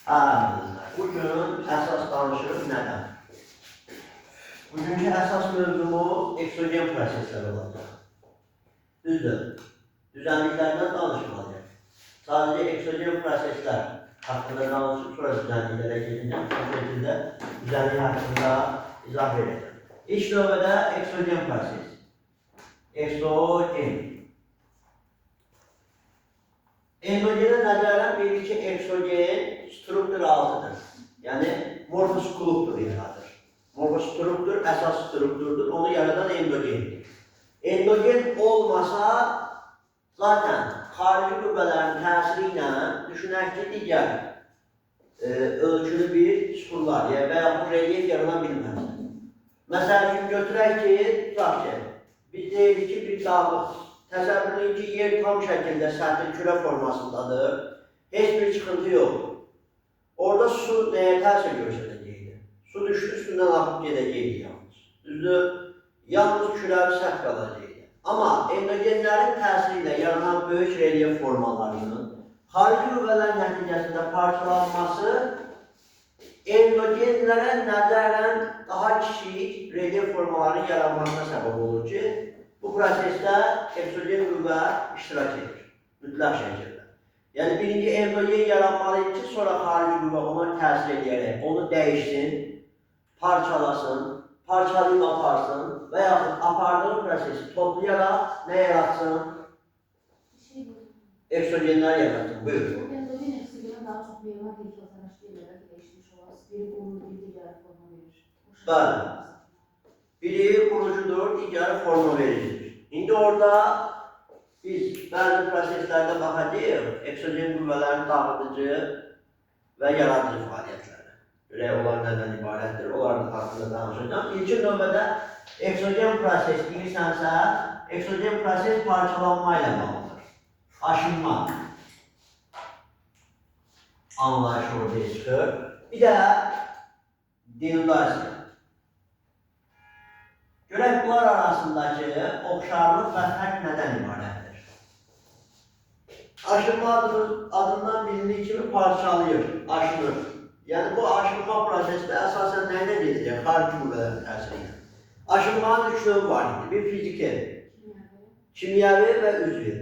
Bugün əsas danışırıq nədən? Bugünkü əsas mövzumuz eksogen proseslər olacaq. Düzdür, düzənliklərdən danışmalıyıq. Sadəcə eksogen proseslər haqqında danışıb, sonra düzənliklərə gedəcəm. Bu şəkildə düzənlik haqqında izah verəcəm. İlk növbədə eksogen proses. Eksogen. Endogene nəzərən bilir ki, eksogen struktur altıdır. Yəni, morfostruktur yaradır. Morfostruktur əsas strukturdur, onu yaradan endogendir. Endogen olmasa, zaten xarici qüvvələrin təsiri ilə düşünək ki, digər ölçülü bir süxurlar və ya bu relyef yarana bilməz. Məsəl üçün, götürək ki, tutaq ki, biz deyirik ki, bir dağlıq. Təsəvvürləyin ki, yer tam şəkildə səthi kürə formasındadır. Heç bir çıxıntı yoxdur. Orada su nəyə təsir göstərəcəkdir? Su düşdü, üstündən axıb gedəcəkdir yalnız. Düzdür, yalnız kürəvi səth qalacaqdır. Amma endogenlərin təsiri ilə yaranan böyük relyef formalarının xarici qüvvələrin nəticəsində parçalanması endogenlərə nəzərən daha kiçik relyef formaların yaranmasına səbəb olur ki, bu prosesdə eksogen qüvvə iştirak edir, mütləq şəkildə. Yəni, birinci endogen yaranmalıydı ki, sonra xarici qüvvə ona təsir edərək, onu dəyişsin, parçalasın, parçalayıb aparsın və yaxud apardığı prosesi toplayaraq nə yaratsın? Eksogenlər yaratsın. Buyurun. Endogen eksogenə daha çox meyvə hilkatanaşlarla dəyişmiş olarsa, biri qurur, biri digər forma verir. Bəli. Biri qurucudur, digəri forma vericidir. İndi orada biz bəzi proseslərdə baxacağıq, eksogen qüvvələrin dağıdıcı və yaradıcı fəaliyyətləri. Görək, onlar nədən ibarətdir, onların haqqında danışacağım. İlkin növbədə eksogen proses deyirsənsə, eksogen proses parçalanma ilə bağlıdır. Aşınma anlayışı ortaya çıxır. Bir də denudasiya. Görək, bunlar arasındakı oxşarlıq və fərq nədən ibarətdir? Aşınma adından bilindiyi kimi parçalayır, aşınır. Yəni, bu aşınma prosesdə əsasən nə ilə gedəcək? Xarici qüvvələrin təsiri ilə. Aşınmanın üç növü var idi. Bir fiziki, kimyəvi və üzvü.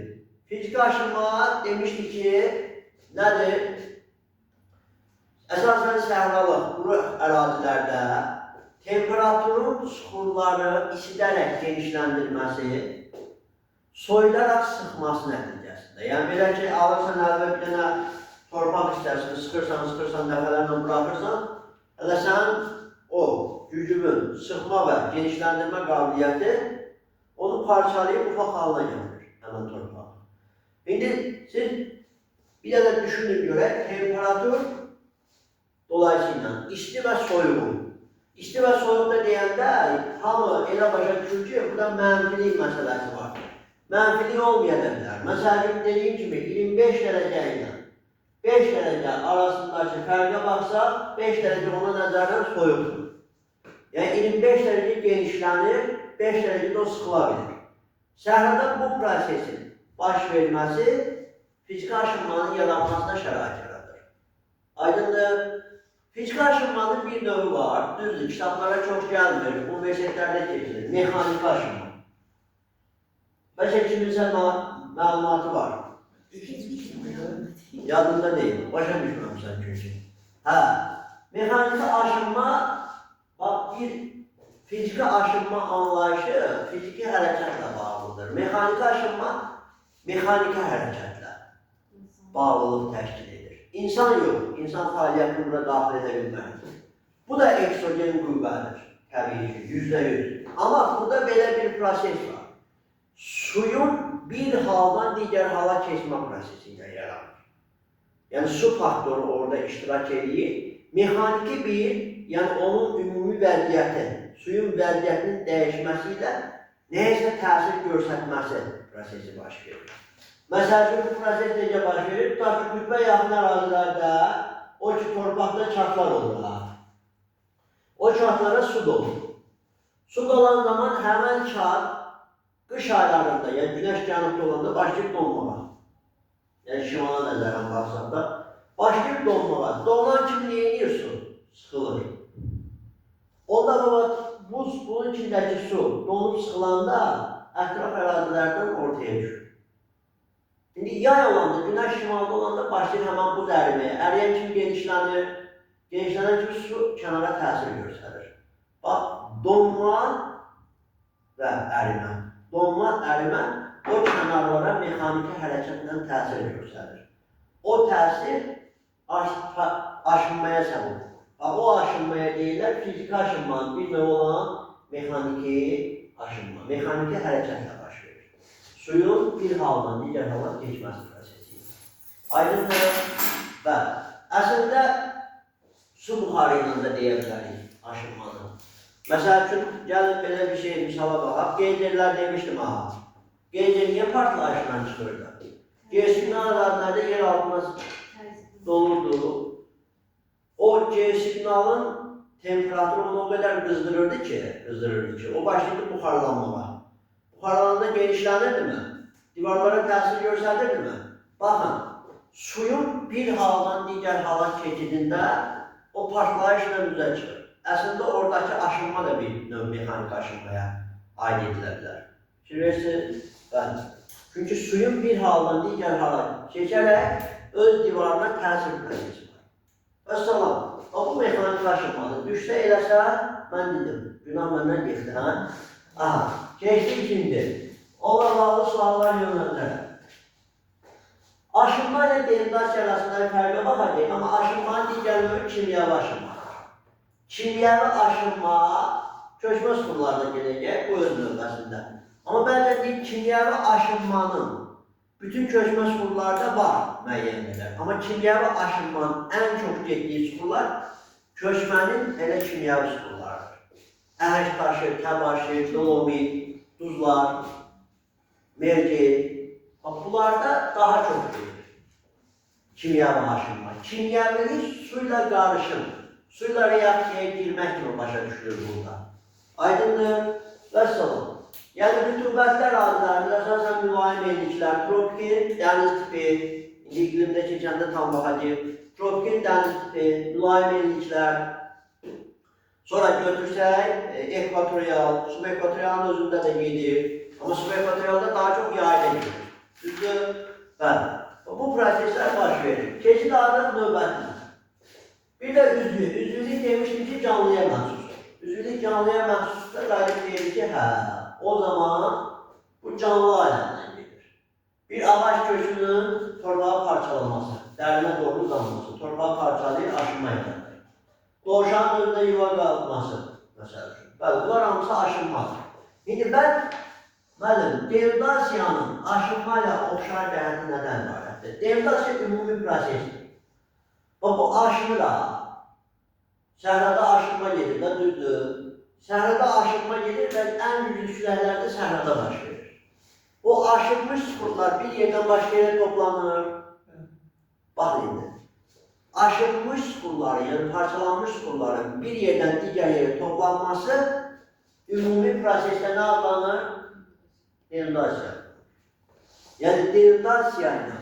Fiziki aşınma demişdik ki, nədir? Əsasən səhralıq, quru ərazilərdə temperaturun süxurları isidərək genişləndirməsi, soyudaraq sıxması nəticəsində. Yəni, belə ki, alırsan əlbə bir dənə torpaq istərsin, sıxırsan, dəfələrlə buraxırsan, hələ sən o gücünün sıxma və genişləndirmə qabiliyyəti onu parçalayıb ufaq halına gətirir, həmən torpaq. İndi siz bir dənə düşünün görək, temperatur dolayısıyla isti və soyuğu. İsti və soyuqda deyəndə hamı elə başa düşür ki, burada mənfilik məsələsi var. Mənfilik olmaya da bilər. Məsələn, dediyim kimi 25 dərəcə ilə 5 dərəcə arasındakı fərqə baxsaq, 5 dərəcə ona nəzərdən soyuqdur. Yəni 25 dərəcə genişlənir, 5 dərəcədə o sıxıla bilir. Səhrada bu prosesin baş verməsi fiziki aşınmanın yaranmasına şərait yaradır. Aydındır. Fiziki aşınmanın bir növü var, düzdür, kitablara çox gəlmir, universitetlərdə keçilir, mexaniki aşınma. Bəlkə kiminsə məlumatı var. Yadında deyil, başa düşməmişsən çünki. Mexaniki aşınma, bax, bir fiziki aşınma anlayışı fiziki hərəkətlə bağlıdır. Mexaniki aşınma, mexaniki hərəkətlə bağlılıq təşkil edir. İnsan yox, insan fəaliyyətini buna daxil edə bilməkdir. Bu da eksogen qüvvədir, təbii ki, %100. Amma burada belə bir proses var. Suyun bir haldan digər hala keçmə prosesi ilə yaranır. Yəni, su faktoru orada iştirak edir. Mexaniki bir, yəni onun ümumi vəziyyəti, suyun vəziyyətinin dəyişməsi ilə nəyəsə təsir göstərməsi prosesi baş verir. Məsələn, bu proses necə baş verir? Tutaq ki, qütbə yaxın ərazilərdə o ki, torpaqda çatlar olur. O çatlara su dolur. Su dolan zaman həmən çat qış aylarında, yəni günəş cənubda olanda başlayıb donmağa. Yəni şimala nəzərən baxsaq da Başlayır donmağa. Donan kimi neyinir su? Sıxılır. Onda baba bunun içindəki su donup sıxılanda ətraf ərazilərdən ortaya düşür. İndi yay olanda, günəş şimalda olanda başlayır həmən buz əriməyə. Əriyən kimi genişlənir. Genişlənən kimi su kənara təsir göstərir. Bax, donma və ərimə. Donma, ərimə o kənarlara mexaniki hərəkətlə təsir göstərir. O təsir aşınmaya səbəb olur. O aşınmaya deyirlər, fiziki aşınmanın bir növ olan mexaniki aşınma. Mexaniki hərəkətlə baş verir. Suyun bir haldan digər hala keçməsi prosesi. Aydındır və əslində su buxarı ilə də deyə bilərik aşınmanı. Məsəl üçün, gəlin belə bir şey misala baxaq. Geycerlər demişdim aha. Geycer niyə partlayışdan çıxırdı? G-signal ərazilərdə yer altına dolurdu. O G-signalın temperaturu onu o qədər qızdırırdı ki, o başladı buxarlanmağa. Buxarlananda genişlənirdi mi? Divarlara təsir göstərirdi mi? Baxın, suyun bir haldan digər hala keçidində o partlayışla üzə çıxır. Əslində oradakı aşınma da bir növ mexanik aşınmaya aid edilə bilər. Şübhəsiz, bəli. Çünki suyun bir haldan digər hala keçərək öz divarına təsir prosesi var. Vəssalam, bu mexanik aşınmadır. Düşsə eləsə, mən dedim, günah məndən geçdi, hə? Aha, keçdi ikinci. Onunla bağlı suallar yönləndirəm. Aşınma ilə delimitasiya arasında fərqə baxacaq, amma aşınmanın digər növü kimyəvi aşınmadır. Kimyəvi aşınma köçmə suxurlarına gedəcək, bu öz növbəsində. Amma bəzən deyib, kimyəvi aşınmanın bütün köçmə suxurlarda var müəyyən qədər. Amma kimyəvi aşınmanın ən çox getdiyi suxurlar köçmənin elə kimyəvi suxurlardır. Əhəng taşı, təbaşı, dolomit, duzlar, mergel. Bunlarda daha çox gedir kimyəvi aşınma. Kimyəvilik suyla qarışım, suyla reaksiyaya girmək kimi başa düşülür burada. Aydındır, vəssalam. Yəni, rütubətlər adlarında əsasən mülayim elliklər, tropik dəniz tipi, indi iqlimdə keçəndə tam baxacaq, tropik dəniz tipi, mülayim elliklər, sonra götürsək, ekvatorial, subekvatorialın özündə də gedir, amma subekvatorialda daha çox yayda gedir. Düzdür? Bəli. Bu proseslər baş verir. Keçid adət növbətidir. Bir də üzvlük demişdim ki, canlıya məxsusdur. Üzvlük canlıya məxsusdur, qayıb deyir ki, hə, o zaman bu canlı aləmindən gedir. Bir ağac kökünün torpağı parçalaması, dərinə doğru uzanması, torpağı parçalayır, aşınma edir. Doğuşanın özündə yuva qalxması, məsəl üçün. Bəli, bunlar hamısı aşınmadır. İndi mən müəllim, deridasiyanın aşınma ilə oxşar cəhəti nədən ibarətdir? Deridasiya ümumi prosesdir. Bu aşınır da, səhrada aşınma gedir də, düzdür. Səhrada aşınma gedir və ən güclü küləklərdə səhrada baş verir. O aşınmış suxurlar bir yerdən başqa yerə toplanır. Bax indi. Aşınmış suxurların, yəni parçalanmış suxurların bir yerdən digər yerə toplanması ümumi prosesdə nə adlanır? Deridasiya. Yəni, deridasiya ilə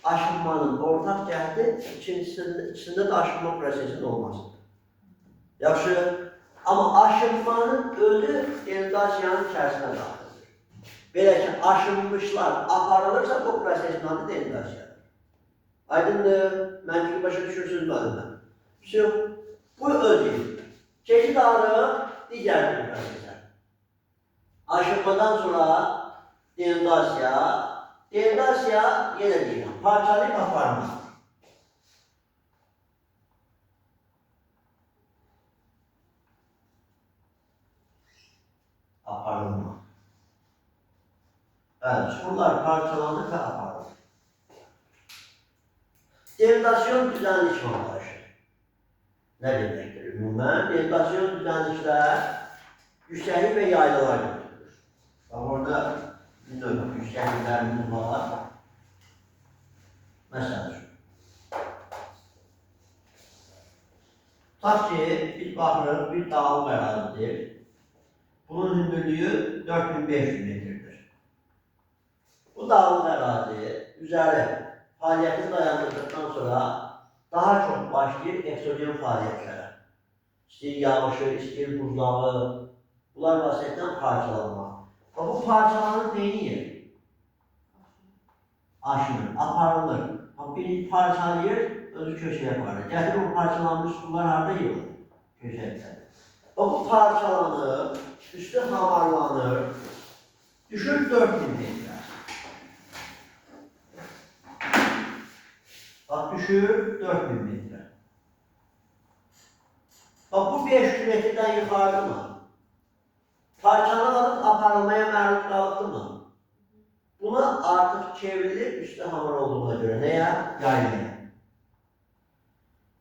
aşınmanın ortaq cəhdi ikisində də aşınma prosesinin olmasıdır. Yaxşı, amma aşınmanın özü deridasiyanın içərisinə daxildir. Belə ki, aşınmışlar aparılırsa bu prosesin adı deridasiyadır. Aydındır, məntiqi başa düşürsünüz müəllimə. Bu özü. Keçid ağrı digər bir prosesdir. Aşınmadan sonra deridasiya, yenə deyirəm, parçalayıb aparma. Aparılma. Bəli, suxurlar parçalanır və aparılır. Deridasiyon düzənlik montajı. Nə deməkdir? Ümumən, deridasiyon düzənliklər yüksəklik və yaylılar götürülür. Bax, orada bir növ yüksəkliklərimiz var. Məsəl üçün. Tutaq ki, biz baxırıq, bir dağlıq ərazidir. Bunun hündürlüyü 4500 metrdir. Bu dağlıq ərazi üzəri fəaliyyətini dayandırdıqdan sonra daha çox başlayır eksogen fəaliyyətlərə. İstəyir yağışı, istəyir buzlağı, bunlar vasitəsilə parçalanma. Bu parçalanır neyir? Aşınır, aparılır. Birinci parçalayır, özü köşeye aparır. Gətirir o parçalanmış sular harada yığılır? Köşədə. Bu parçalanır, üstü hamarlanır, düşür 4000 metre. Bak düşür 4000 metre. Bak bu 500 metreden yukarıda mı? Parçalanıp aparılmaya məruz qalıbdı mı? Buna artık çevrilir üstü hamar olduğuna göre neye? Yaymaya.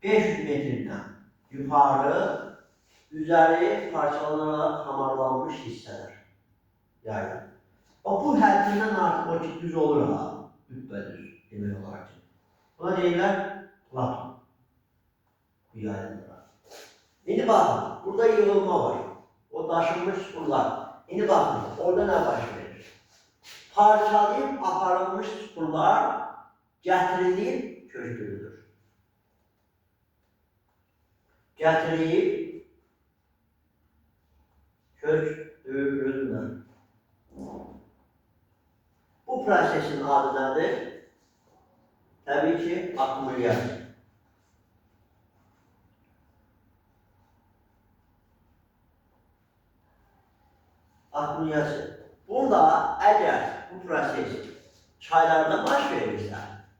500 metreden yukarı üzeri parçalanarak hamarlanmış hisseler. Yayla. Bu həddindən artıq o ki düz olur ha. Düz demək olar ki. Buna deyirlər Platon. Bu yaylalara. İndi baxın, burada yığılma var. O daşınmış sular. İndi baxın, orada nə baş verir? Parçalayıb aparılmış sular gətirilib köşkürülür. Gətirilib köşkürülür. Bu prosesin adı nədir? Təbii ki, akumulyasiya. Akumulyasiya. Burada əgər bu proses çaylarda baş verirsə,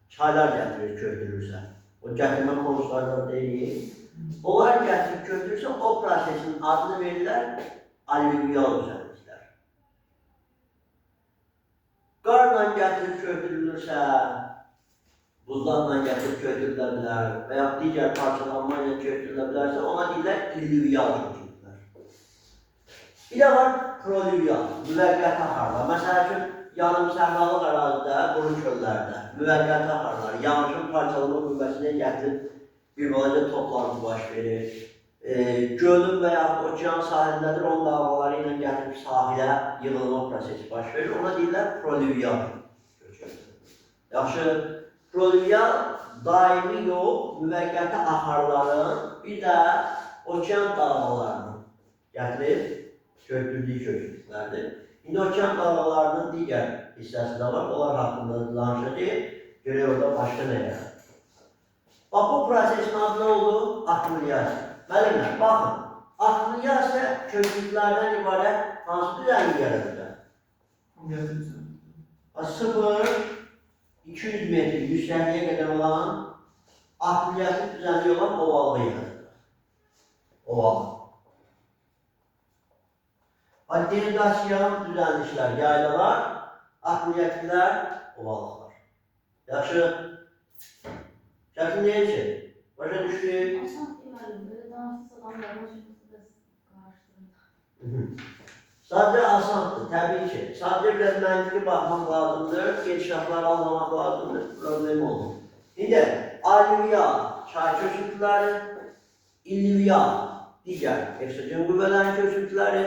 çaylar gətirir, kökdürürsə, o gətirmə konuslardan deyil, onlar gətirib kökdürürsə, o prosesin adını verirlər allüvyal düzənliklər. Qarla gətirib kökdürülürsə, buzlarla gətirib kökdürülə bilər və ya digər parçalanma ilə kökdürülə bilərsə, ona deyirlər illüvyal kökdürürlər. Bir də var prolüvyal, müvəqqəti axarlar. Məsəl üçün, yarım səhralıq ərazidə, quru çöllərdə müvəqqəti axarlar. Yağışın parçalama qüvvəsinə gətirib bir balaca toplantı baş verir. Gölün və ya okean sahilindədir, onun dalğaları ilə gətirib sahilə yığılma prosesi baş verir. Ona deyirlər prolüvyal kökdürür. Yaxşı, prolüvyal daimi yox, müvəqqəti axarların bir də okean dalğalarını gətirib kökdürdüyü kökdürüklərdir. İndi okean dalğalarının digər hissəsi də var, onlar haqqında danışacaq, görək orada başqa nə yarar. Bax, bu prosesin adı nə oldu? Akumulyasiya. Müəllimlər, baxın, akumulyasiya kökdürüklərdən ibarət hansı düzənlik yaradacaq? 0-200 metr yüksəkliyə qədər olan akumulyasiya düzənliyi olan ovallı yaradacaq. Ovallı. Denizasiyan düzənliklər, yaylalar, akumulyatlar, ovalıqlar. Yaxşı. Şəkil neyir ki? Başa düşdük. Asan deməlim, belə danışsa adamların da qarışdırın. Sadəcə asandır, təbii ki. Sadəcə biraz məntiqi baxmaq lazımdır, gedişatları anlamaq lazımdır, problem olur. İndi, allüvyal çay köküntüləri, illüvyal digər eksogen qüvvələrin köküntüləri,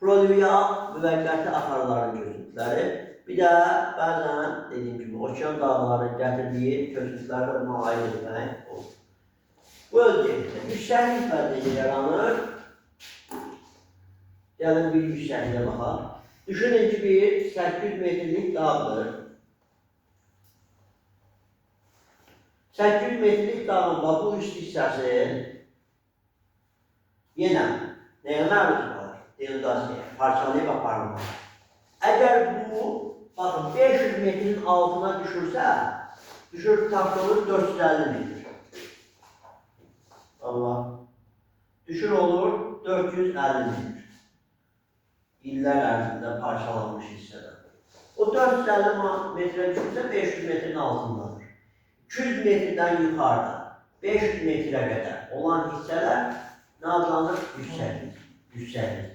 prolüvyal müvəqqəti axarların köküntüləri, bir də bəzən dediyim kimi okean dağların gətirdiyi köküntüləri müayən etmək olur. Bu ölçəkdə yüksəklik vəziyyəti yaranır. Gəlin bir yüksəkliyə baxaq. Düşünün ki, bir 800 metrlik dağdır. 800 metrlik dağın bu üst hissəsi yenə nəyə məruz qalır? Denizasiya, parçalayıb aparılmaq. Əgər bu, baxın, 500 metrin altına düşürsə, düşür tapdığımız 450 metr. Allah. Düşür olur 450 metr. İllər ərzində parçalanmış hissədə. O 450 metrə düşürsə 500 metrin altındadır. 200 metrdən yuxarıda 500 metrə qədər olan hissələr nə adlanır? Yüksəklik.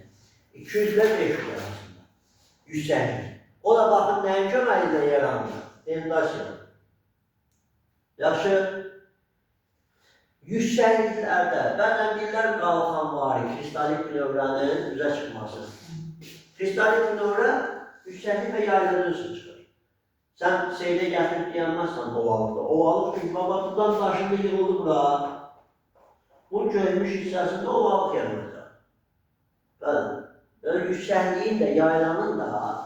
200 ilə 500 arasında. Yüksəklik. O da baxın nəyin köməyi ilə yaranır? Denizasiya. Yaxşı. Yüksəkliklərdə bəzən deyirlər qalxanvari, kristalik növrənin üzə çıxması. Kristalik növrə yüksəklik və yaylada üstü çıxır. Sen seyre getirip diyemezsen ovalıkta. Ovalık çünkü babasından taşında yığıldı bura. Bu çözmüş hissəsində ovalık yanırdı. Böyle yükselliğin de yaylanın da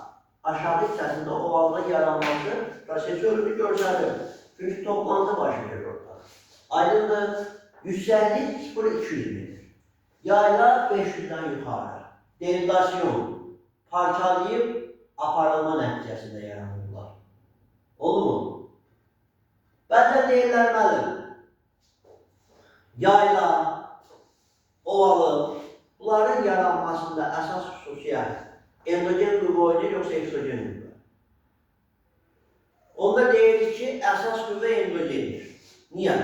aşağı hissəsində ovalık yaranması prosesörünü görsəlir. Çünkü toplantı baş verir orada. Aydındır, yüksellik 0-200 metre. Yayla 500'den yukarı. Deridasyon, parçalayıp aparılma nəticəsində yaranırlar. Olur mu? Benden deyirlər məlim. Yayla, ovalı, bunların yaranmasında əsas xüsusiyyət endogen qüvvə oynayır, yoxsa eksogen qüvvə. Onda deyirik ki, əsas qüvvə endogendir. Niyə?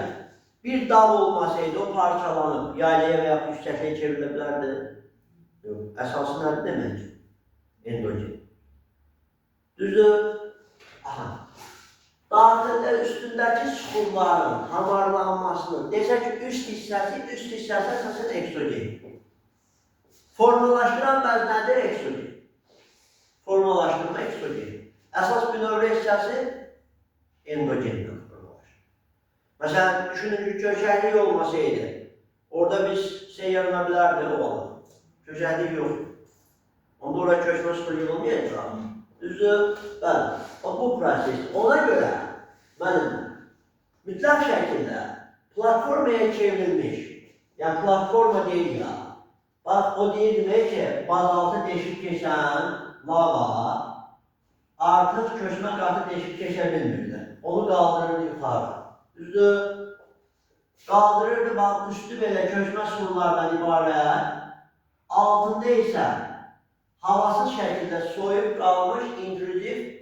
Bir dağ olmasaydı o parçalanıp yaylaya veya yüksəkliyə çevrilə bilərdi. Yox, əsası nədir demək? Endogen. Düzdür? Aha. Daxildə üstündəki süxurların hamarlanmasının desək ki, üst hissəsi əsasən eksogen. Formalaşdıran bəz nədir? Eksogen. Formalaşdırma eksogen. Əsas bünövrə hissəsi endogenlə formalaşır. Məsələn, düşünün ki, köçəklik olmasaydı, orada biz seyyarına bilərdi o alan. Köçəklik yoxdur. Onda oraya köçmə sıfır yığılmayacaq. Düzdür? Bəli. Bu proses. Ona görə mənim mütləq şəkildə platformaya çevrilmiş, yəni platforma deyil ya, bax o deyil demək ki, bazaltı deşik keçən lava artıq köçmə qatı deşik keçə bilmirdi. Onu qaldırırdı yuxarı. Düzdür? Qaldırırdı, bax üstü belə köçmə surlardan ibarət, altında isə havasız şəkildə soyub qalmış intrüziv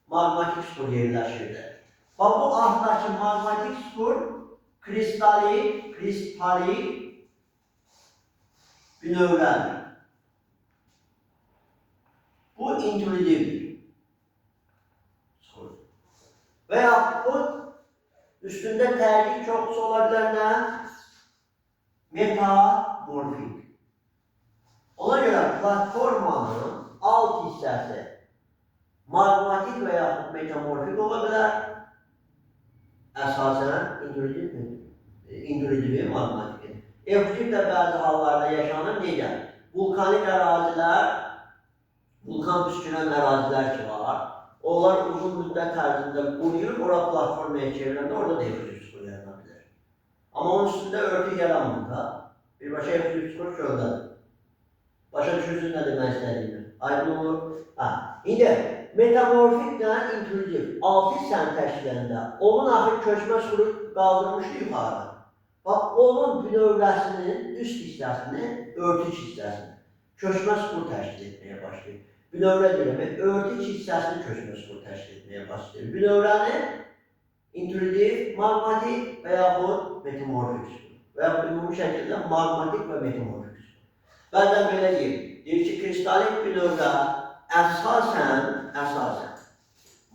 magmatik sukur yerləşirdi. Bax bu altdakı magmatik sukur kristalik bünövrədir. Bu intrüzivdir. Və yaxud üstündə tərlik çoxsu ola bilər nə? Metamorfik. Ona görə platformanın alt hissəsi magmatik və yaxud metamorfik ola bilər. Əsasən intrüziv magmatik. Efuzif də bəzi hallarda yaşanır. Necə? Vulkanik ərazilər, vulkan püskürən ərazilər ki var, onlar uzun müddət ərzində quruyur, ora platformaya çevriləndə orada da efuzif sukur yarana bilir. Amma onun üstündə örtü yaranmır da, birbaşa efuzif sukur çöldədir. Başa düşürsünüz nə demək istədiyini? Aydın olur. İndi metamorfiklə intrüziv altı hissəni təşkil edəndə onun axır köçmə suru qaldırmışdı yuxarı. Bax, onun bünövrəsinin üst hissəsini, örtüç hissəsini köçmə suru təşkil etməyə başlayır. Bünövrə demək, örtüç hissəsini köçmə suru təşkil etməyə başlayır. Bünövrəni intrüziv, magmatik və yaxud metamorfik sukur. Və yaxud ümumi şəkildə magmatik və metamorfik. Bəzən belə deyir ki, kristalik bünövrə əsasən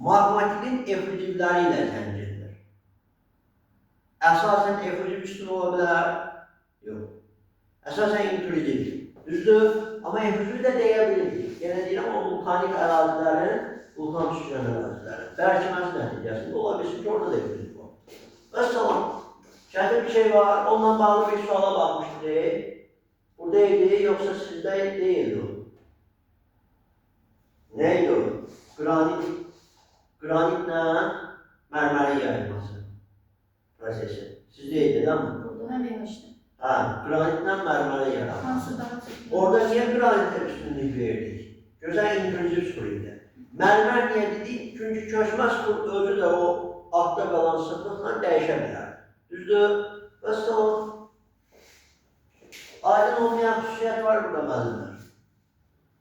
magmatikin efuzivləri ilə zəncirdir. Əsasən efuziv üstün ola bilər? Yox. Əsasən intrüziv. Düzdür? Amma efuziv də deyə bilirik. Yenə deyirəm, o vulkanik ərazilərin, vulkan püskürən ərazilərin bərkiməsi nəticəsində ola bilsin ki, orada da efuziv var. Vəssalam, çətin bir şey var, onunla bağlı bir suala baxmışdır. Buradaydı, yoksa sizde değildi o. Neydi o? Granitle mermeri yayılması prosesi. Sizdeydi değil mi? Burada hem yemiştim. Granitle mermeri yayılması. Hansı daha çok? Orada niye granite üstünlük verdik? Güzel intrüziv sukuruydu. Mermer niye dedik? Çünkü köşmə sukur özü de o altta kalan sıklıkla değişebilir. Düzdür? Vəssalam. Aydın olmayan xüsusiyyət var burada müəllimlər.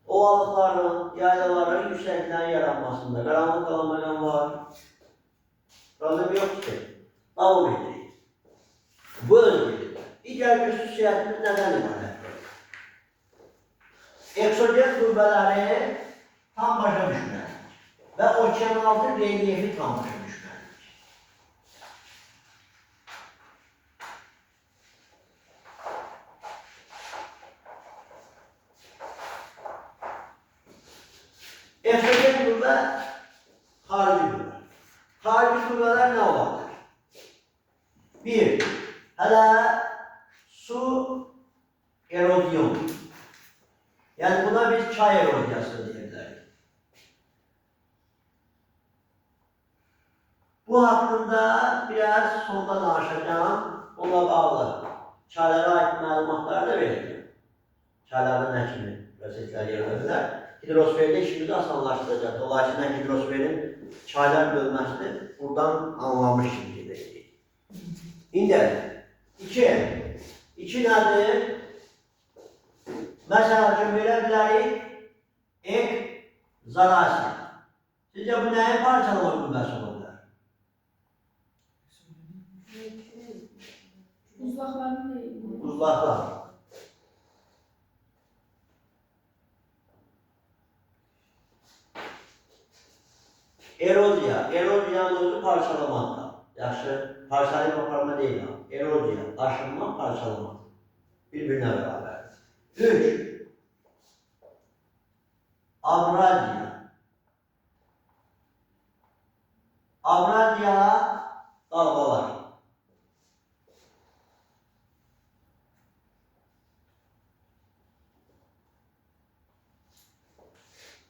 Ovalıqların, yaylaların yüksəkliyin yaranmasında qaranlıq qalanmayan var. Problem yoxdur ki. Davam edirik. Bu öncədir. Digər bir xüsusiyyətimiz nədən ibarətdir? Eksogen qüvvələri tam başa düşməlidir və okeanaltı relyefi tam başa düşməlidir. Eksogen qüvvə xarici qüvvə. Hələ su erozyon. Yəni buna biz çay erozyası deyirlər. Bu haqqında biraz sonda danışacağım. Bununla bağlı çaylara ait məlumatları da verəcəm. Çaylarda nə kimi proseslər yarada bilər. Hidrosferdə işimizi asanlaşdıracaq. Dolayısıyla hidrosferin çaylar bölməsini buradan anlamış kimi gedəcək. İndi iki nədir? Məsəl üçün verə bilərik ekzalasiya. Sizcə bu nəyin parçalama qüvvəsi ola bilər? Buzlaqların neydi? Buzlaqlar. Eroziyanın özü parçalamakta. Yaxşı, parçalayıb aparma deyil. Eroziya, aşınma, parçalama. Bir-birinə bərabər. 3. Abradiya. Abradiya dalgalar.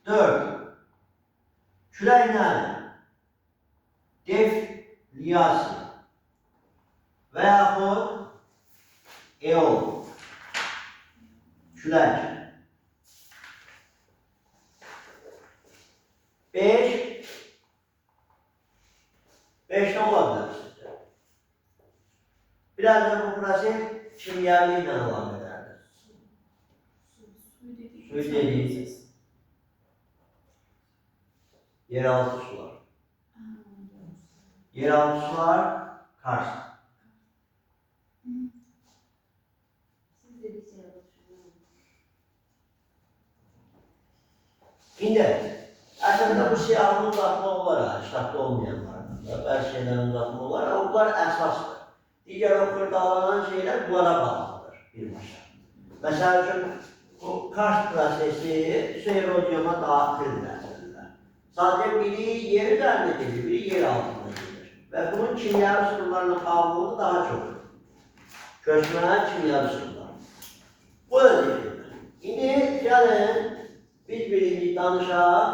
4. Külək nədir? Defliyasiya və yaxud eol. Külək. 5. 5 nə ola bilər sizcə? Biraz da bu proses kimyəvi ilə əlaqədardır. Su dedik. Yeraltı sular. Yeraltı sular Kars. İndi əslində bu siyahını uzatma olar, ştatda olmayanlardan da, bəzi şeylərin uzatma olar, amma bunlar əsasdır. Digər o xırdalanan şeylər bunlara bağlıdır birbaşa. Məsəl üçün, bu Kars prosesi su erozyona daxildir əslində. Sadəcə biri yer üzərində gedir, biri yer altında gedir. Və bunun kimyəvi sütunlarla bağlılığı daha çoxdur. Köçmə kimyəvi sütunlar. Bu özü. İndi gəlin, biz birinci danışaq.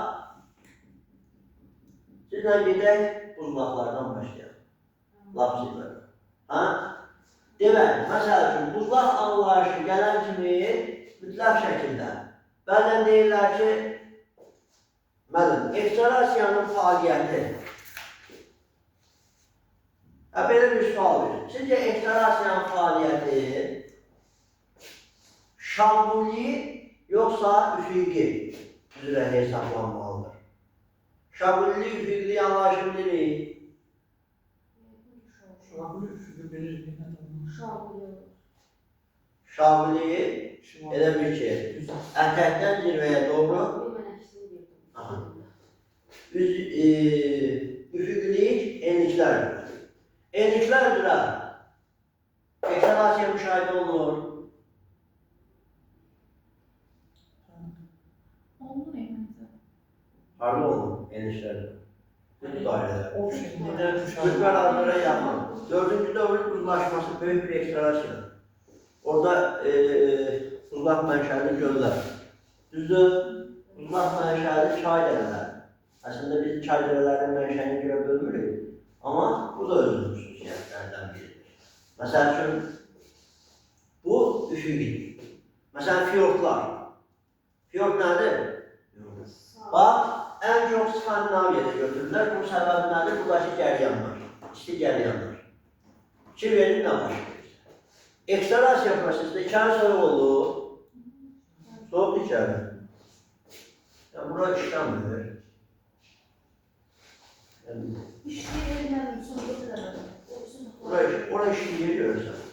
Sizlə gedək buzlaqlardan başlayaq. Laf sizlərdən. Demək, məsəl üçün, buzlaq anlayışı gələn kimi mütləq şəkildə. Bəzən deyirlər ki, ekstrasiyanın fəaliyyəti. Belə bir sual verir. Sizcə ekstrasiyanın fəaliyyəti şamuli yoxsa üfüqi üzrə hesablanmalıdır? Şamuli, üfüqli anlayışını demək. Şamuli elə bir ki, ətəkdən zirvəyə doğru üfüqlilik enliklərdir. Enliklər üzrə ekstrasiya müşahidə olunur. Oldu ne məncə? Harda olunur enliklərdə? Bütün dairələr. O şəkildə Türklər adlara yaxın. 4-cü dövrün buzlaşması böyük bir ekstrasiyadır. Orada buzlaq mənşəli göllər. Düzdür, buzlaq mənşəli çay dərələr. Əslində biz çay dərələrinin mənşəyini görə bölmürük. Amma bu da özünün xüsusiyyətlərdən biridir. Məsəl üçün, bu üfüqi. Məsələn, fiyortlar. Fiyort nədir? Bax, ən çox Skandinaviyada götürürlər. Bu səbəbi nədir? Buradakı gəlyanlar, isti gəlyanlar. Fikir verin, nə başlayır? Ekstrasiya prosesində içəri soyuq olur. Soğuk içəri. Yəni, bura işləmir. İşləyirəm, sonra da Oraya işləyir, görürsən.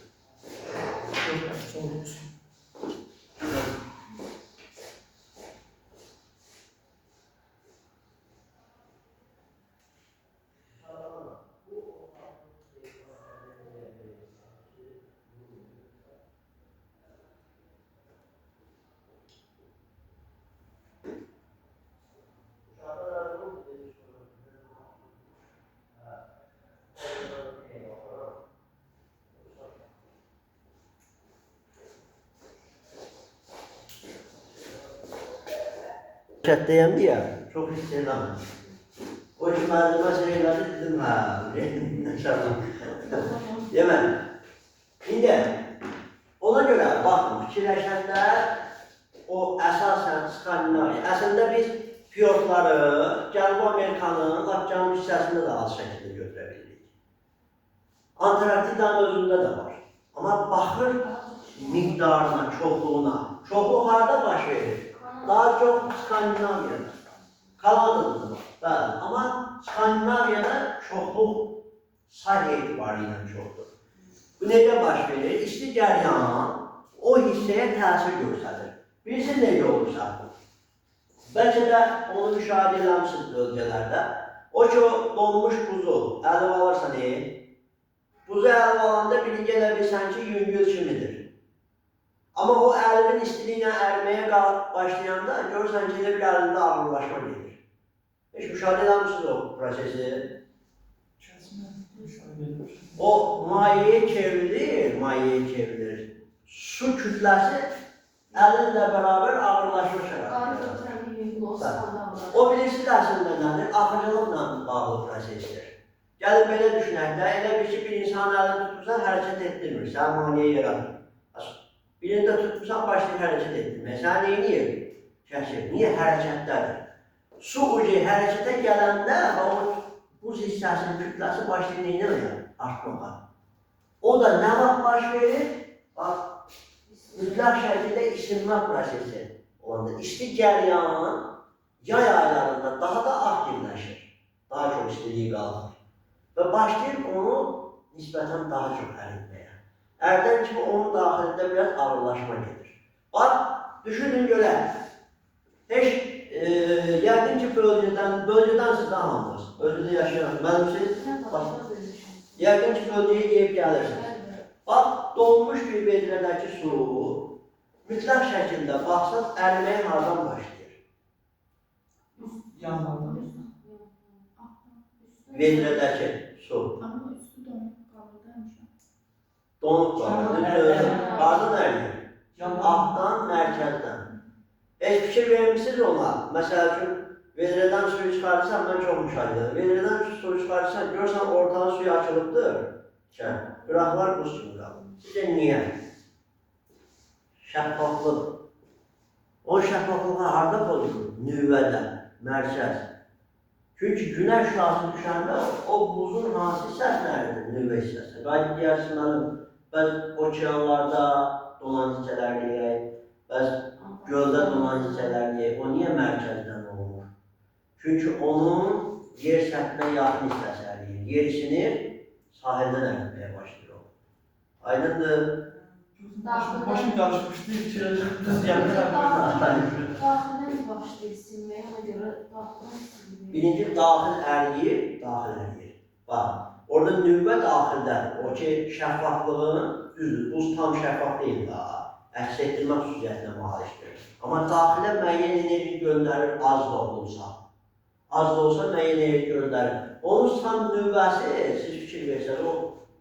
Çəttəyəm deyə, çox hiss eləməm. O ki, müəllimə şeyləri dedim, hə, inşallah. Deməli, indi ona görə baxın, fikirləşəndə o əsasən Skandinaviya, əslində biz fiyortları Cənubi Amerikanın lap cənub hissəsində də az şəkildə götürə bilirik. Antarktidanın özündə də var. Amma baxır miqdarına, çoxluğuna. Çoxluq harada baş verir? Daha çox Skandinaviyada. Kanada'da da var. Bəli. Amma Skandinaviyada çoxluq say etibarı ilə çoxdur. Bu necə baş verir? İsti cəryan o hissəyə təsir göstərir. Birisi necə olursa, bəlkə də onu müşahidə eləmişsiniz bölgələrdə. O ki, donmuş buzu əlib alırsan, buzu əlib alanda birinci elə bilsən ki, yüngül kimidir. Amma o əlibin istiliyi ilə əriməyə başlayanda görürsən ki, bir əlində ağırlaşma gedir. Heç müşahidə eləmişsiniz o prosesi. O mayeyə çevrilir, Su kütləsi əlinlə bərabər ağırlaşma şəraitdir. O bilirsiniz əslində nədir? Axıcılıqla bağlı prosesdir. Gəlin belə düşünək də, elə bir ki, bir insan əlini tutmuşsan, hərəkət etdirmir, sən maniyə yaratır. Birini də tutmuşsan, başlayır hərəkət etdirmək. Sən neyini kəşif? Niyə hərəkətdədir? Su ucu hərəkətə gələndə, buz hissəsinin kütləsi başlayır neyinə artmağa. O da nə vaxt baş verir? Bax, mütləq şəkildə isinmə prosesi olanda isti cəryanın yay aylarında daha da aktivləşir. Daha çox istiliyi qalır. Və başlayır onu nisbətən daha çox əritməyə. Ərdən kimi onun daxilində biraz ağırlaşma gedir. Bax, düşünün görək. Heç yəqin ki, bölgədən sizdən alınız. Bölgədə yaşayan, mənim siz, yəqin ki, bölgəyə deyib gəlirsiniz. Bax, donmuş bir vedrədəki su mütləq şəkildə baxsaq, əriməyə hardan başlayır? Yanmadan. Vedrədəki su. Amma üstü donub qalır. Donub qalır. Qardan əriyir. Altdan, mərkəzdən. Heç fikir vermişsiniz ona. Məsəl üçün, vedrədən suyu çıxarırsan, mən çox müşahidə edirəm. Vedrədən suyu çıxarırsan, görürsən ortadan suyu açılıbdır. Qıraqlar buz kimi qalır. Sizə niyə? Şəffaflıq. O şəffaflığa harada pozulur? Nüvvədə, mərkəz. Çünki günəş şüası düşəndə o buzun hansı hissəsidir? Nüvvə hissəsi. Qayıdıb deyərsin, mənim bəzi okeanlarda donan hissələr deyək, bəzi göldə donan hissələr deyək. O niyə mərkəzdən olunur? Çünki onun yer səthinə yaxın hissəsi əliyir. Yer isinir, sahildən əritməyə başlayır o. Aydındır? Başım qarışmışdı, fikirləşmişdi. Daxildən başlayır silməyə, ona görə daxildən silməyə. Birinci daxil əriyir. Bax, orada nüvvə daxildədir. O ki, şəffaflığın, düzdür, buz tam şəffaf deyil daha. Əks etdirmə xüsusiyyətinə malikdir. Amma daxilə müəyyən enerji göndərir, az da olsa. Az da olsa müəyyən enerji göndərir. Onun tam nüvvəsi, siz fikir versəniz, o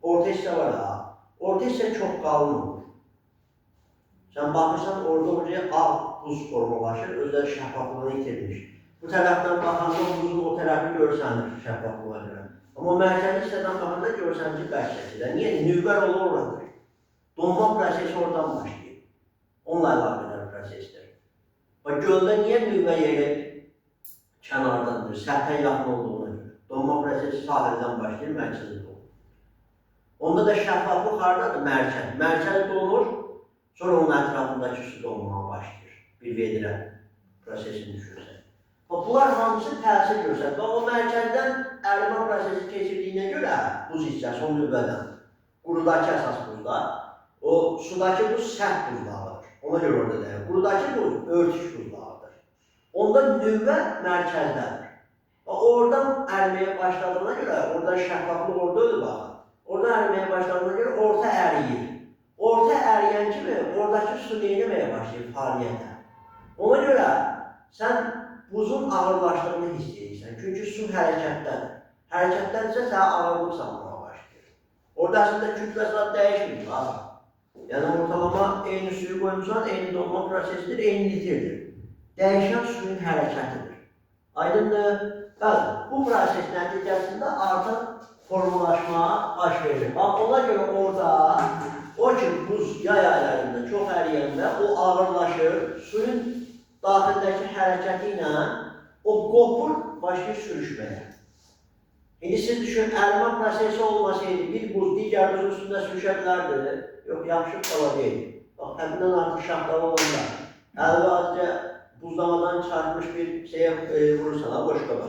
orta hissə var ha. Orta hissə çox qalın olur. Sən baxırsan, orada ağ buz formalaşır, özləri şəffaflığını itirmiş. Bu tərəfdən baxanda buzun o tərəfini görsənir şəffaflığa görə. Amma mərkəzi hissədən baxanda görsən ki, bərk şəkildə. Niyə? Nüvvə rolu oradır. Donma prosesi oradan başlayır. Onunla əlaqədar prosesdir. Və göldə niyə nüvvə yeri kənardandır, səthə yaxın olduğuna görə? Donma prosesi sahildən başlayır, mərkəzi donur. Onda da şəffaflıq haradadır? Mərkəz. Mərkəz donur, sonra onun ətrafındakı su donmağa başlayır. Bir vedrə prosesini düşünürsən. Bunlar hamısı təsir göstərir. O mərkəzdən ərimə prosesi keçirdiyinə görə buz hissəsi, o nüvvədən, qurudakı əsas buzda, o sudakı buz sərt buzlardır. Ona görə orada deyir. Qurudakı buz örtük buzlardır. Onda nüvvə mərkəzdədir. Oradan əriməyə başladığına görə, orada şəffaflıq orada ölü baxın. Oradan əriməyə başladığına görə orta əriyir. Orta əriyən kimi oradakı su neyləməyə başlayır fəaliyyətə. Ona görə sən buzun ağırlaşdığını hiss edirsən. Çünki su hərəkətdədir. Hərəkətdədirsə sənə ağırlıq salmağa başlayır. Orada əslində kütləsi dəyişmir. Yəni ortalama eyni suyu qoymuşsan, eyni donma prosesidir, eyni litirdir. dəyişən suyun hərəkətidir. Aydındır? Bəli, bu proses nəticəsində artıq formalaşma baş verir. Bax, ona görə orada o ki, buz yay aylarında çox əriyəndə o ağırlaşır, suyun daxildəki hərəkəti ilə o qopur, başlayır sürüşməyə. İndi siz düşün, ərimə prosesi olmasaydı, bir buz digər buzun üstündə sürüşə bilərdi. Yox, yapışıb qala deyil. Bax, həddindən artıq şaxtalı olanda, əlvi azca buzlamadan çarpmış bir şeyə vurursan, boşqaba.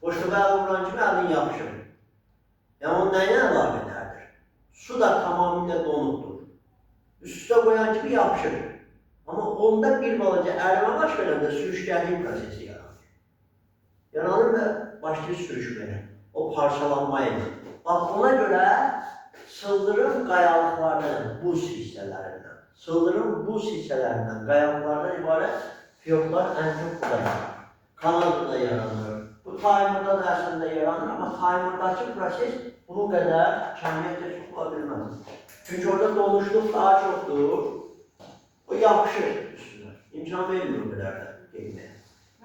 Boşqaba əl vuran kimi əlin yapışır. Yəni, o nəylə əlaqələrdir? Su da tamamilə donubdur. Üst-üstə qoyan kimi yapışır. Amma onda bir balaca ərimə baş verəndə sürüşkənlik prosesi yaranır. Yaranır və başlayır sürüşməyə. O parçalanmayla. Bax, ona görə sıldırım qayalıqlarından, buz hissələrindən, qayalıqlardan ibarət fiyortlar ən çox burada yaranır. Kanadada yaranır. Bu Taymırda da əslində yaranır, amma Taymırdakı proses bunun qədər kəmiyyətlə çox ola bilməz. Çünki orada donuşluq daha çoxdur. O yapışır üstünə. İmkan vermir o qədər də qeyməyə.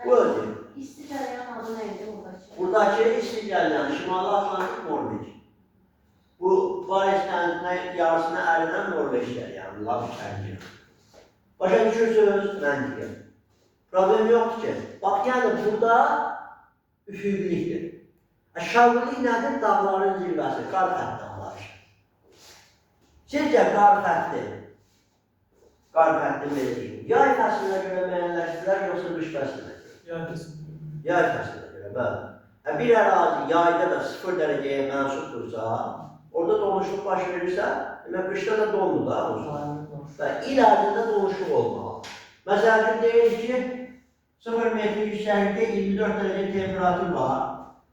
Bu özü. İsti cərəyan adı nə idi buradakı? Buradakı isti cərəyan, Şimali Atlantik Norveç. Bu Fares dənizinin yarısına əridən Norveç cərəyanı, laf içərici. Başa düşürsünüz, məntiqə. Problem yoxdur ki. Bax, yəni burada üfüqlikdir. Şavqlik nədir? Dağların zirvəsi, qar xətti anlaşır. Sizcə qar xətti verəcəyim. Yay fəsilə görə müəyyənləşdirilər, yoxsa qış fəsilə görə? Yay fəsilə görə, bəli. Bir ərazi yayda da 0 dərəcəyə mənsubdursa, orada donuşluq baş verirsə, demək, qışda da dondur da. Və il ərzində donuşluq olmalı. Məsələn, deyir ki, 0 metr yüksəklikdə 24 dərəcə temperatur var,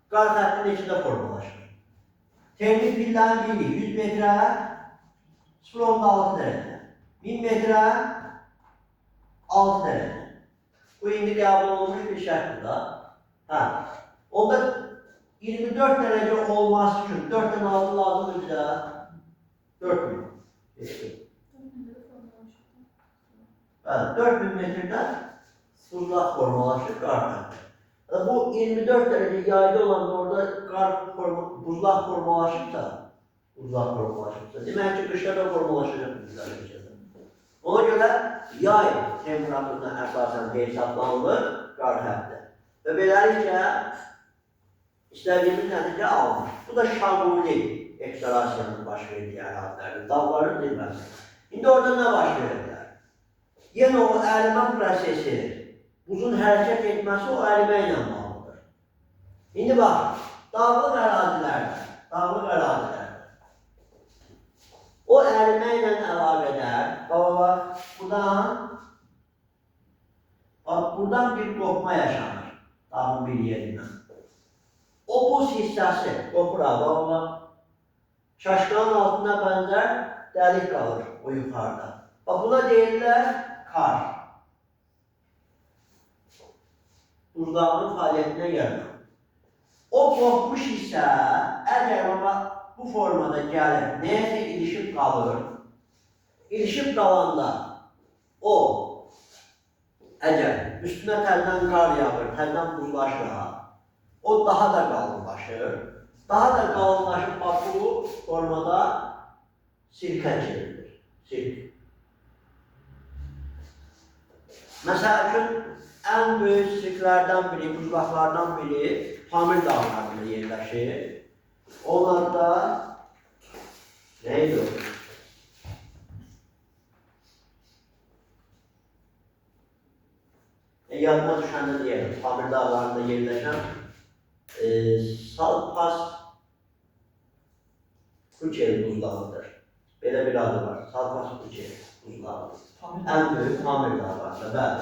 qar xəttinin içində formalaşır. Termik pillərin biri 100 metrə 0.6 dərəcə, 1000 metrə 6 dərəcə. Bu indi qəbul olunmuş bir şərtdir da. Onda 24 dərəcə olması üçün 4-dən 6 lazımdır bizə 4000. 4000 metrdə buzlaq formalaşır, qar xətti. Bu 24 dərəcə yayda olanda orada buzlaq formalaşırsa, demək ki, qışda da formalaşacaq buzlar keçədə. Ona görə yay temperaturuna əsasən hesablanılır qar xətti. Və beləliklə, istədiyimiz nəticə alınır. Bu da şaquli ekstrasiyanın baş verdiyi ərazilərdir, dağların zirvəsi. İndi orada nə baş verirlər? Yenə o ərimə prosesi, buzun hərəkət etməsi o ərimə ilə bağlıdır. İndi bax, dağlıq ərazilərdə, o ərimə ilə əlaqədar, buradan bir qopma yaşanır, dağın bir yerindən. O buz hissəsi qopur, çaşqanın altına bənzər dəlik qalır o yuxarıda. Buna deyirlər kar. Buzlağının fəaliyyətinə yaranan. O qopmuş hissə, əgər bu formada gəlir, nəyəsə ilişib qalır, ilişib qalanda o, əgər üstünə təldən qar yağır, təldən buzlaşır, o daha da qalınlaşır. Daha da qalınlaşıb bu formada sirkə çevrilir. Sirk. Məsəl üçün, ən böyük sirklərdən biri, buzlaqlardan biri Pamir dağlarında yerləşir. Onlarda neydi o? Yadıma düşəndə deyəlim, Pamir dağlarında yerləşən Salpas Kuçel buzlağıdır. Belə bir adı var, Salpas Kuçel buzlağı. Ən böyük Pamir dağlarında, bəli.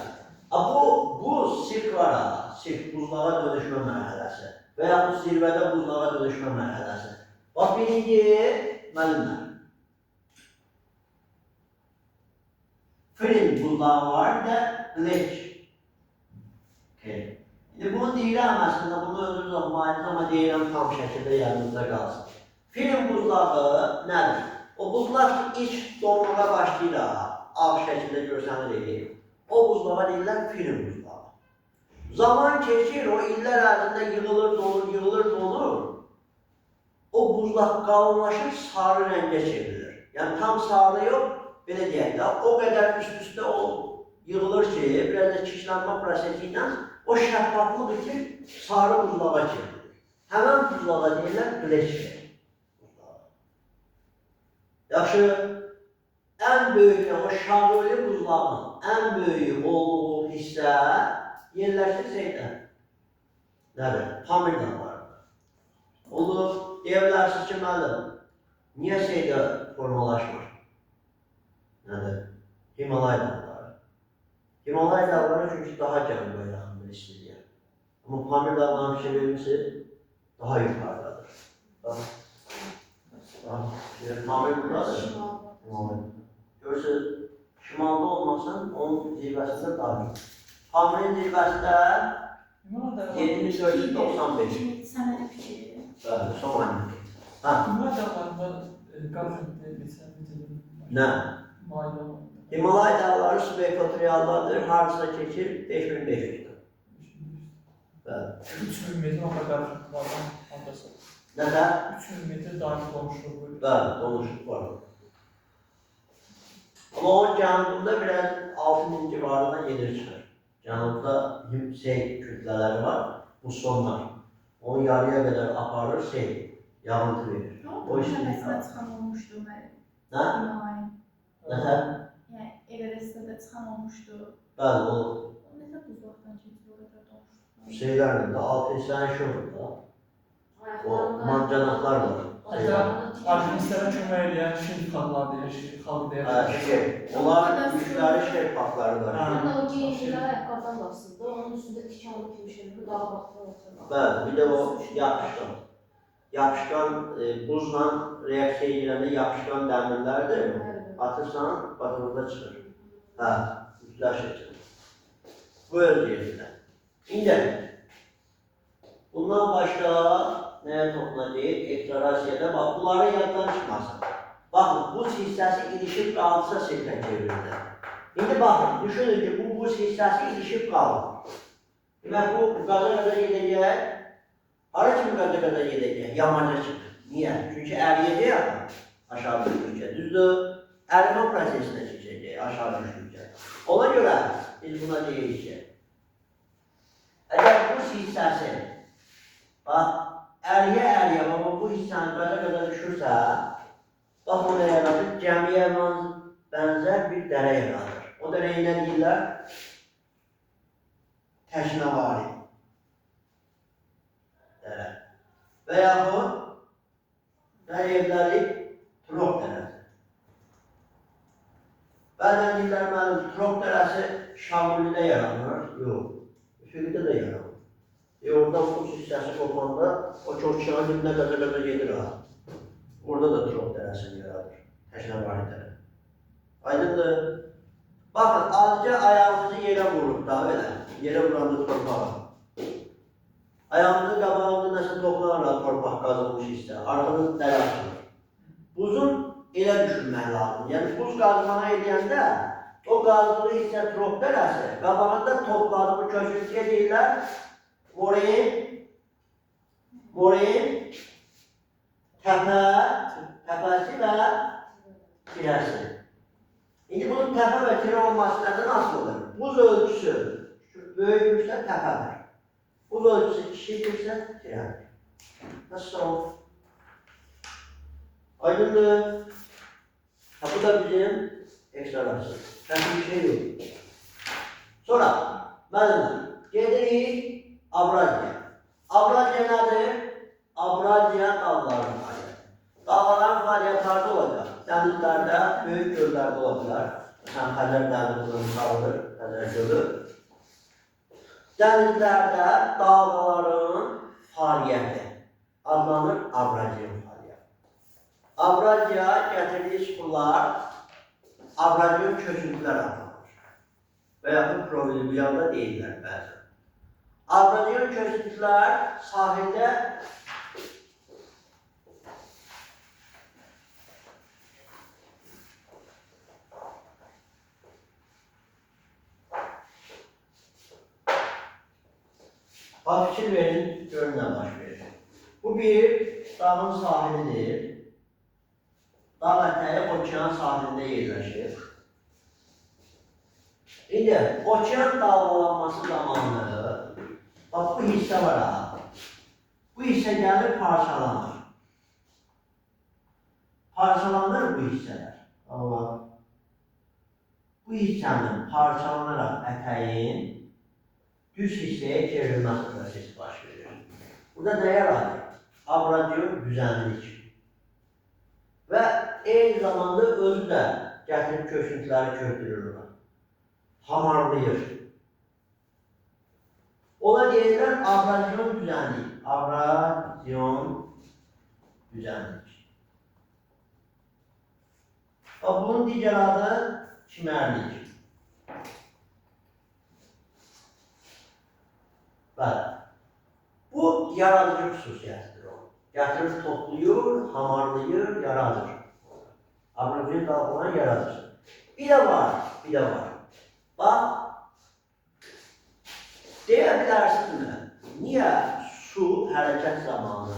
Bu sirk var, sirk buzlağa dönüşmə mərhələsi və yaxud zirvədə buzlağa dönüşmə mərhələsi. Bax, birinci müəllimlər. Film buzlağı var, bir də Glech. İndi bunu deyirəm əslində, bunu özünüz oxumayınız, amma deyirəm tam şəkildə yanınızda qalsın. Film buzlağı nədir? O buzlaq ilk donmağa başlayır, ağ şəkildə görsənir. O buzlağa deyirlər film buzlağı. Zaman keçir, o iller ərzində yığılır dolur. O buzlar qalınlaşır, sarı rəngə çevrilir. Yəni tam sarı yox, belə deyək də, o qədər üst-üstə o yığılır ki, biraz da çirklənmə prosesi ilə o şəffaflıq üçün sarı buzlağa çevrilir. Həmən buzlağa deyirlər qleçer. Yaxşı, ən böyük, o şağöli buzlağın ən böyük olduğu hissə yerləşir şeydə. Nədir? Pamir dağlarında. Olur, deyə bilərsiniz ki, müəllim, niyə şeydə formalaşmır? Nədir? Himalay dağları. Himalay dağları çünki daha cənuba yaxındır istiliyə. Amma Pamir dağlarının şevirmisi daha yukarıdadır. Pamir buradadır. Görürsünüz, şimalda olmasın, onun zirvəsində daha iyi. Pamirin zirvəsində 7495. Sənəli fikir. Bəli, son ayında. Himalay dağlarında qazıntı geçen Nə? Himalay dağları subekvatoriallardır, harcıda keçir 5500'dür. Bəli. 3000 metr orada qazıntılardan adası. Nədə? 3000 metr daimi qonşuluq bölür. Bəli, donuşluq var. Amma onun cənubunda biraz 6000 civarına gedir çıxır. Cənubda kütlələri var, mussonlar. Onu yarıya qədər aparır, yağıntı verir. O nəfəsinə çıxan olmuşdu mənim. Nə? Nətər? Yəni, Everestdə də çıxan olmuşdu. Bəli, olur. O nəfə buzluqdan keçdi, orada olmuşdu. Şeylərlə də, alpinistlərin şey olur da. O mancanaqlar var. Alpinistlərə kömək edən şirk xalqlar deyir, xalq deyir. Onlar gücləri parklarıdır. Hətta o geyinçilər ayaqqabıdan basıldı, onun üstündə tikanlı kimi şeydir, dağa baxdan oturur. Bəli, bir də o yapışqan. Yapışqan, buzla reaksiya edəndə yapışqan dəmirlərdir. Atırsan, batırıqda çıxır. Hə, üzləşir. Bu öz yerində. İndi, bundan başqa nəyə toxunacaq? Ekstrasiyada, bax, bunları yaddan çıxmasın. Baxın, buz hissəsi ilişib qalırsa sirkə çevrilir. İndi baxın, düşünün ki, bu buz hissəsi ilişib qalır. Demək, bu qaza qədər gedəcək, hara kimi qaza qədər gedəcək? Yamaca çıxır. Niyə? Çünki əriyəcək adam aşağı düşdükcə, düzdür? Ərimə prosesinə keçəcək, aşağı düşdükcə. Ona görə biz buna deyirik ki, əgər buz hissəsi, bax, əriyə, amma bu hissəni qaza qədər düşürsə, bax, o nə yaradır? Gəmiyə bənzər bir dərə yaradır. O dərəyə nə deyirlər? Təşnəvari dərə. Və yaxud, nə deyirlərik? Turok dərəsi. Bəzən deyirlər, mənim Turok dərəsi Şamilidə yaranır. Yox, üfüqdə də yaranır. Oradan buz hissəsi qopanda, o Körçüyanın dibinə qaza gedir ha. Orada da Turok dərəsini yaradır. Təşnəvari dərə. Aydındır. Baxın, azca ayağımızı yerə vurup da, belə. Yerə vuranda torpağa. Ayağımızın qabağında nəsə toxunarlar torpaq qazılmış hissə. Arxada dərə açılır. Buzun elə düşünmək lazım. Yəni, buz qazmana edəndə, o qazdığı hissə Turok dərəsi, qabağında topladığı köşüntüyə deyirlər, morin, təpəsi və tirəsi. İndi bunun təpə və tirə olması nədən asılıdır? Buz ölçüsü böyükmüşsə təpədir. Buz ölçüsü kiçikdirsə tirədir. Nasıl olur? Aydındır. Bu da bizim ekstrası. Fərqli bir şey yox. Sonra, müəllimlər, gedirik Abrazya. Abrazya nədir? Abrazya dağların fəaliyyəti. Dağların fəaliyyəti harada olacaq? Dənizlərdə, böyük göllərdə olacaq. Məsələn, Xəzər dənizi bunun sağlıdır, Xəzər gölü. Dənizlərdə dağların fəaliyyəti adlanır Abrazyanın fəaliyyəti. Abrazya gətirdiyi sular Abrazyan köçüntülər adlanır. Və yaxud proviluvialda deyirlər bəzən. Abrazyan köçüntülər sahildə Bax, fikir verin, görün nə baş verir. Bu bir dağın sahilidir. Dağ ətəyi okean sahilində yerləşir. İndi okean dalgalanması zamanı, bax bu hissə var ha. Bu hissə gəlir parçalanır. Parçalanır bu hissələr. Allah. Bu hissənin parçalanaraq ətəyin düz hissəyə çevrilməsi prosesi baş verir. Burada nə yaradır? Abradiyon düzənlik. Və eyni zamanda özü də gətirib köşüntüləri kördürür. Hamarlayır. Ona deyirlər abradiyon düzənlik. Abradiyon düzənlik. Bunun digər adı çimərlik. Bəli. Bu yaradıcı xüsusiyyətdir o. Gətirib toplayır, hamarlayır, yaradır. Abradiyon dalğalan yaradır. Bir də var. Bax, deyə bilərsinizmi? Niyə su hərəkət zamanı,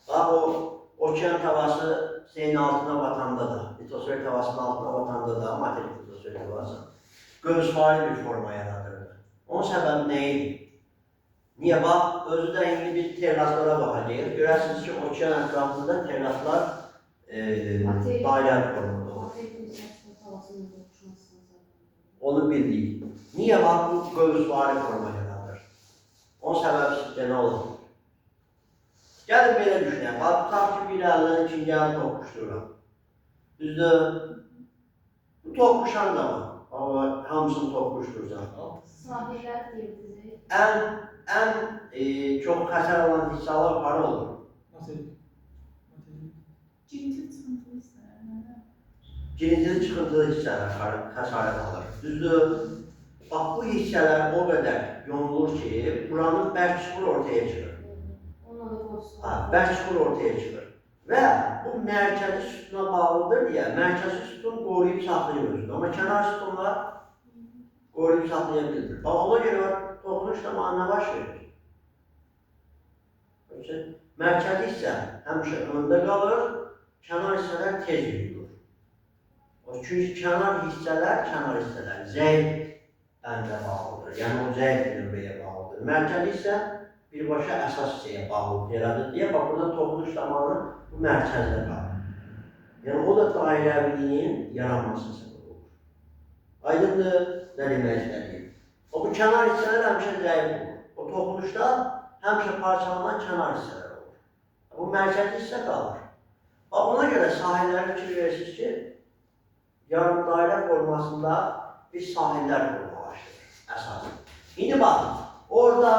bax o okean tavası senin altına batanda da, litosfer tavasının altına batanda da, materik litosfer tavası, göğüsvari bir forma yaradırdı. Onun səbəbi nə idi? Niyə? Bax, özü də indi biz terraslara baxacağıq. Görərsiniz ki, okean ətrafında terraslar dairəli formada olur. Onu bildik. Niyə? Bax, bu göğüsvari forma yaradır. Onun səbəbi sizcə nə olur? Gəlin belə düşünək. Bax, tutaq ki, bir əldən ikinci əli toqquşdururam. Düzdür? Bu toqquşan zaman, hamısını toqquşduracaq. Sahilər deyirsiniz. Ən çox xəsər alan hissələr para olur. Cinsel sıkıntılı hissələr. Cinsel çıxıntılı hissələr xəsarət alır. Düzdür? Bax, bu hissələr o qədər yonulur ki, buranın bərk çuxur ortaya çıxır. Bərk çuxur ortaya çıxır. Və bu mərkəzi sütuna bağlıdır deyə, mərkəzi sütun qoruyub saxlayır özünü. Amma kənar sütunlar qoruyub saxlaya bildir. Bax, ona görə toxunuş zamanı nə baş verir? Mərkəzi hissə həmişə öndə qalır, kənar hissələr tez yuyulur. Çünki kənar hissələr zəif bəndə bağlıdır. Yəni o zəif növbəyə bağlıdır. Mərkəzi hissə birbaşa əsas hissəyə bağlıdır, yaradır deyə. Bax, burada toxunuş zamanı bu mərkəzdə qalır. Yəni o da dairəviliyin yaranmasına səbəb olur. Aydındır, nə demək istəyir? Bu kənar hissələr həmişə zəif olur. O toxunuşda həmişə parçalanan kənar hissələr olur. Bu mərkəzi hissə qalır. Ona görə sahilləri fikir verirsiniz ki, yarım dairə formasında bir sahillər formalaşır əsasən. İndi baxın, orada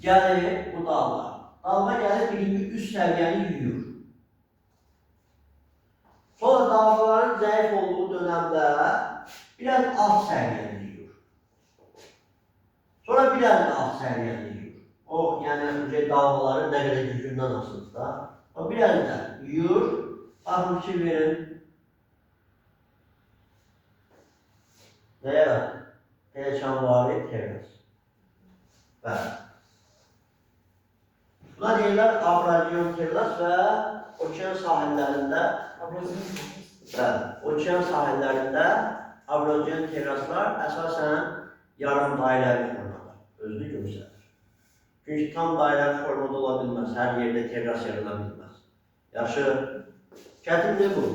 gəlir bu dalga. Dalga gəlir birinci üst səviyyəni yuyur. Sonra dalgaların zəif olduğu dönəmdə biraz alt səviyyəni yuyur. Sonra biraz da alt səviyyəni yuyur. O, yəni dalgaların nə qədər gücündən asılıqda. O biraz da yuyur. Baxın fikir verin. Nə yaradır? Peleçanvari terras. Bəli. Buna deyirlər abradiyon terras və okean sahillərində okean sahillərində abradiyon terraslar əsasən yarım dairəvi formada özünü göstərir. Çünki tam dairəvi formada ola bilməz, hər yerdə terras yarana bilməz. Yaxşı, çətindir bu.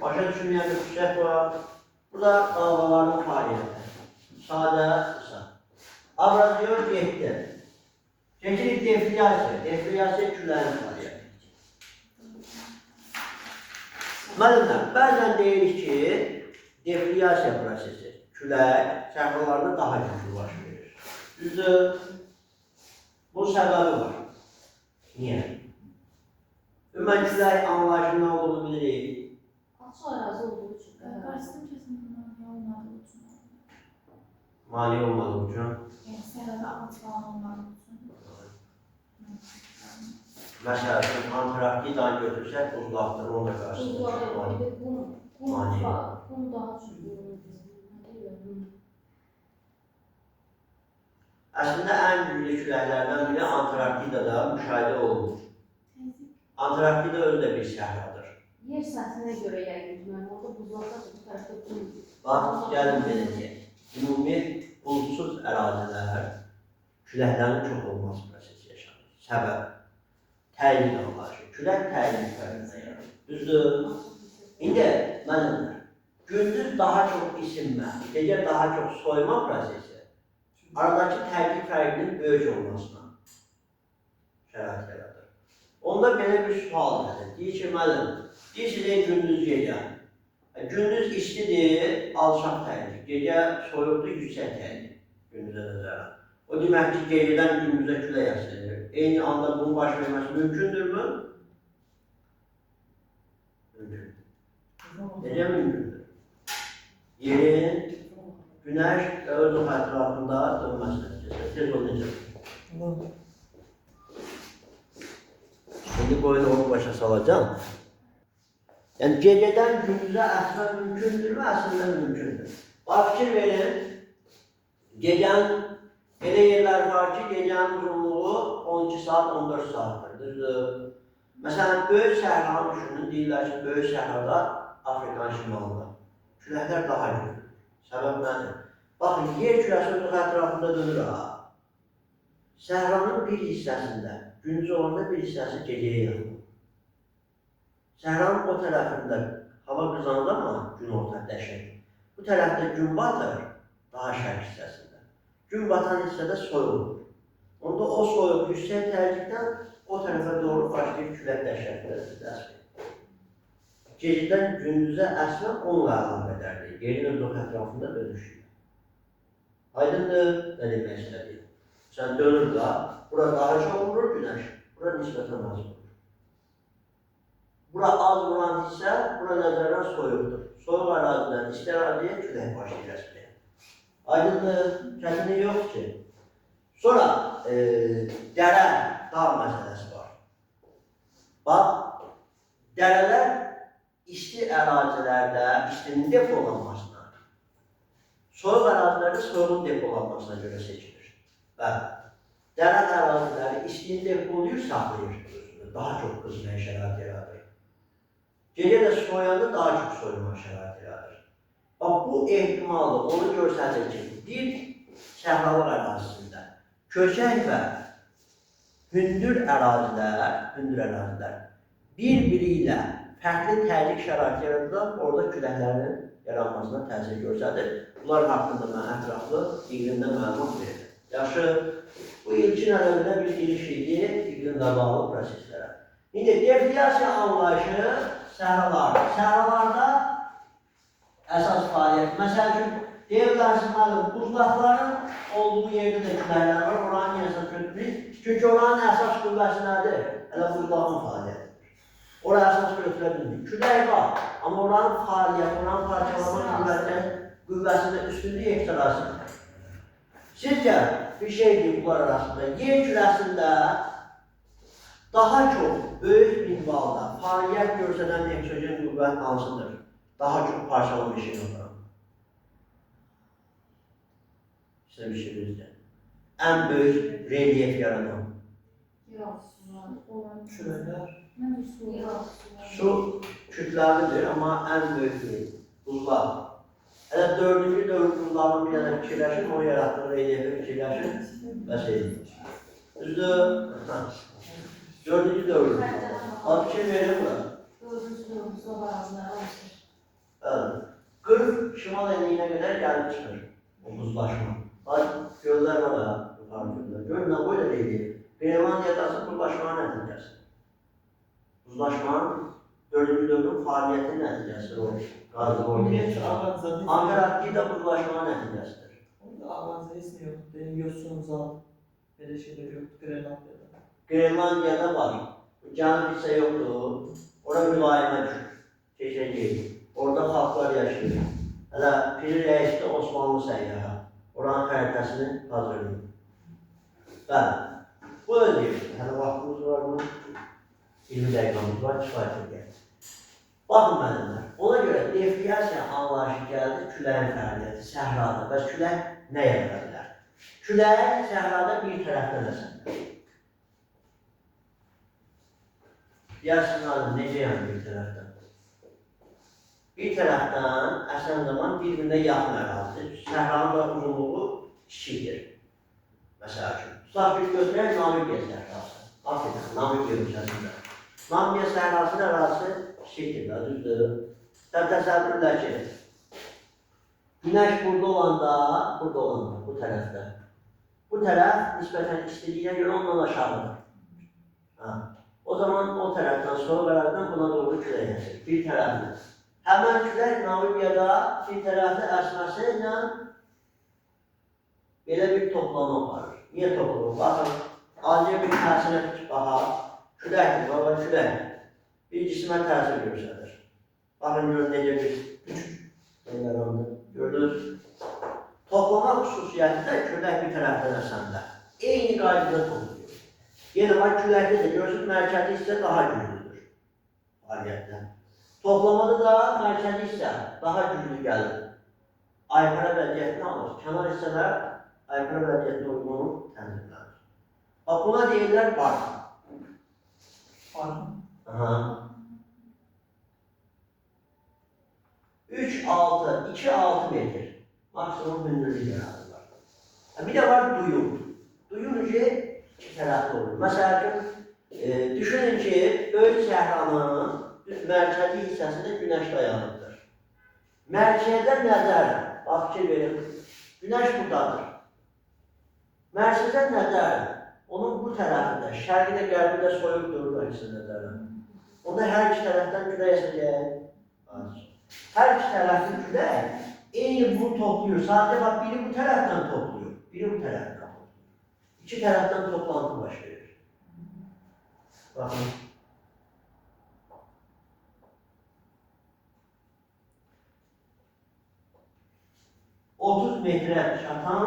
Başa düşülməyən bir xüsusiyyət var. Burada dalgaların fəaliyyəti. Sadə, qısa. Abradiyon 7. Keçirik defriyasiya. Defriyasiya küllərin fəaliyyəti. Müəllimlər, bəzən deyirik ki, defriyasiya prosesi külək səhralarda daha güclü baş verir. Düzdür, bunun səbəbi var. Niyə? Ümumən külək anlayışının nə olduğunu bilirik. Açıq ərazi olduğu üçün. Qarşısında kesinlikle olmadığı için. Mani olmadığı üçün. Yani səhərdə ağac falan olmadığı için. Məsələn, Antarktidanı götürsək, buzlaqdır, onu da qarşısında. Qum daha çox Əslində ən güclü küləklərdən biri Antarktidada müşahidə olunur. Antarktida özü də bir səhradır. Yer səthinə görə yəqin ki, mən orada buzlarda bu tərəfdə kum. Bax, gəlin belə deyək. Ümumi bulutsuz ərazilər küləklərin çox olması prosesi yaşanır. Səbəb, təyin anlayışı. Külək təyin üzərindən yaranır. Düzdür? İndi mənimlər, gündüz daha çox isinmə, gecə daha çox soyma prosesi aradakı tərkib fərqinin böyük olmasına şərait yaradır. Onda belə bir sual gəlir. Deyir ki, müəllim, deyir gündüz gecə. Gündüz istidir, alçaq təyin. Gecə soyuqdur, yüksək təyin. Gündüzə nəzərən. O demək ki, gecədən gündüzə külək əsir. Eyni anda bunun baş verməsi mümkündürmü? Mümkündür. Necə mümkündür? Yerin, günəş və öz ətrafında dönməsi nəticəsində. Tez ol necə? Şimdi boyunu onu başa salacağım. Yəni gecədən gündüzə əsmək mümkündürmü? Əslində mümkündür. Bax, fikir verin. Gecənin elə yerlər var ki, gecənin uzunluğu 12 saat, 14 saatdır. Düzdür? Məsələn, böyük səhranı düşünün. Deyirlər ki, böyük səhrada Afrikanın şimalında. Küləklər daha güclüdür. Səbəb nədir? Baxın, yer kürəsi öz ətrafında dönür ha. Səhranın bir hissəsində, gündüz olanda bir hissəsi gecəyə yaxın. Səhranın o tərəfində hava qızanır amma gün ortadəşir. Bu tərəfdə gün batır, daha şərq hissəsində. Gün batan hissədə soyulur. Onda o soyuq yüksək tərcikdən o tərəfə doğru başlayır külək dəşəkdir. Gecədən gündüzə əsmək onunla əlaqədardır. Yerin öz ətrafında dönüşür. Aydındır, nə demək istədir? Sən dönür da, bura daha çox vurur günəş, bura nisbətən az vurur. Bura az vuran hissə, bura nəzərdən soyuqdur. Soyuq ərazidən isti əraziyə külək başlayır əsməyə. Aydındır, çətinlik yoxdur ki. Sonra dərə, dağ məsələsi var. Bax, dərələr isti ərazilərdə istinin depolanmasına, soyuq ərazilərdə soyuğun depolanmasına görə seçilir. Və dərə əraziləri istini depolayır, saxlayır. Daha çox qızmaya şərait yaradır. Gecə də soyanda daha çox soyma şərait yaradır. Bax, bu ehtimalı onu görsədir ki, bir səhralık ərazisində köçək və hündür ərazilər bir-biri ilə fərqli təhlük şərait yaradır, orada küləklərin yaranmasına təsir göstərir. Bunlar haqqında mən ətraflı iqlimdə məlumat verir. Yaxşı, bu ilkin ədəbində bir giriş idi iqlimlə bağlı proseslərə. İndi deflyasiya anlayışı səhralardır. Səhralarda əsas fəaliyyət. Məsəl üçün, deyirlərsin, buzlaqların olduğu yerdə də küləklər var, oranın əsas götürür. Çünki oranın əsas qüvvəsi nədir? Hələ buzlağın fəaliyyətidir. Oraya əsas götürə bilmir. Külək var, amma oranın fəaliyyəti, oranın parçalama qüvvəsində üstünlük ekstrasıdır. Sizcə bir şeydir bunlar arasında. Yer kürəsində daha çox böyük minvalda fəaliyyət göstərən eksogen qüvvət hansıdır? Daha çox parçalama işini olan. İşte bir şey bizdə. Ən böyük relyef yaradan. Küləklər. Su kütləlidir, amma ən böyük değil. Buzlar. Hələ dördüncü dövr buzlarının bir yana fikirləşin, o yaratdığı relyefi fikirləşin və şeydir. Düzdür? Dördüncü dövr buzlar. Az fikir verir bura. Dördüncü dövr buzlar arazilər olsun. Bəli. 40 şimal enliyinə qədər gəlib çıxır o buzlaşma. Göllər var da, yukarı göllər. Göllə boyda relyef. Grenlandiyadası buzlaşmanın nəticəsi. Buzlaşmanın dördüncü dövrün fəaliyyətinin nəticəsidir o. Antarktida buzlaşmanın nəticəsidir. Orada Ağlanca heç nə yoxdur. Yosun, zal, belə şeylər yoxdur Grenlandiyada. Grenlandiyada var. Cənub hissə yoxdur. Orada mülayimə düşür. Keçəcək. Orada xalqlar yaşayır. Hələ Piri Rəisdə Osmanlı səyyahı. Oranın xəritəsini hazırlayır. Bəli. Bu ödəyir. Hələ vaxtımız var mı? 20 dəqiqamız var, kifayət edir. Baxın mənimlər, ona görə deflyasiya anlayışı gəldi küləyin fəaliyyəti, səhrada. Bəs külək nə yarada bilər? Külək səhrada bir tərəfdən əsəndə. Deyərsin, necə yəni bir tərəfdən? Bir tərəfdən əsən zaman bir-birinə yaxın ərazidir. Səhranın da uzunluğu kiçikdir. Məsəl üçün, tutaq bir götürək Namibiya səhrası. Afrika, Namibiya ölkəsində. Namibiya səhrasının ərazisi kiçikdir, düzdür. Təsəvvürlə ki, günəş burada olanda, bu tərəfdə. Bu tərəf nisbətən istiliyə görə ondan aşağıdır. O zaman o tərəfdən, soğuk ərazdən buna doğru külək əsir. Bir tərəfdə. Həmən külək Namibiyada bir tərəfdə əsməsi ilə belə bir toplama aparır. Niyə toplama? Baxın, acı bir təsirə baxar. Küləkdir, baba külək. Bir cisimə təsir göstərir. Baxın, görün necə bir küçük yarandı. Gördünüz? Toplama xüsusiyyəti də külək bir tərəfdən əsəndə. Eyni qaydada topluyor. Yenə var küləkdə də görürsünüz, mərkəzi hissə daha güclüdür fəaliyyətdə. Toplamada da mərkəzi hissə daha güclü gəlir. Aypara vəziyyətini alır. Kənar hissələr aypara vəziyyətinə uyğun tənzimlənir. Bax, buna deyirlər barxın. Barxın. 3-6, 2-6 metr maksimum hündürlük yaradırlar. Bir də var duyum. Duyum ki, iki tərəfli olur. Məsələn, düşünün ki, böyük səhranın mərkəzi hissəsində günəş dayanıqdır. Mərkəzdə nəzərlə, bax fikir verin, günəş buradadır. Mərkəzdə nəzərlə, onun bu tərəfində, şərqi də qərbi də soyuq durur nəzərlə. Onda hər iki tərəfdən külək əsəcək. Hər iki tərəfli külək eyni bunu topluyor. Sadəcə bax, biri bu tərəfdən topluyor, biri bu tərəfdən topluyor. İki tərəfdən toplantı baş verir. Baxın. ...30 metrə çatan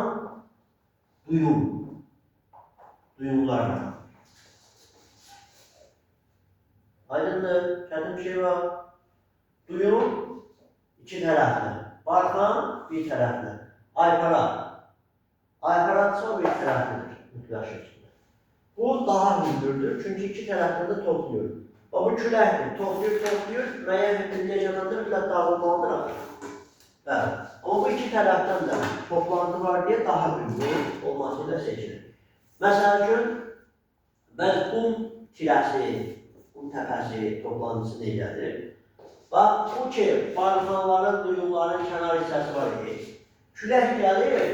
duyumlar var. Aydındır, çətin bir şey var. Duyum iki tərəfli, barxan bir tərəfli, aypara. Ayparatsa o bir tərəflidir, mütləq şəkildə. Bu daha hündürdür, çünki iki tərəfdən də topluyor. Bu küləkdir, topluyor, müəyyən hündürlüyə yanında mütləq dağılmalıdır axı. Bəli, amma bu iki tərəfdən də toplantı var deyə daha hündür olması ilə seçilir. Məsəl üçün, bəzi qum tirəsi, qum təpəsi toplantısı necədir? Bax, bu ki, barxanların, duyumların kənar hissəsi var ki, külək gəlir,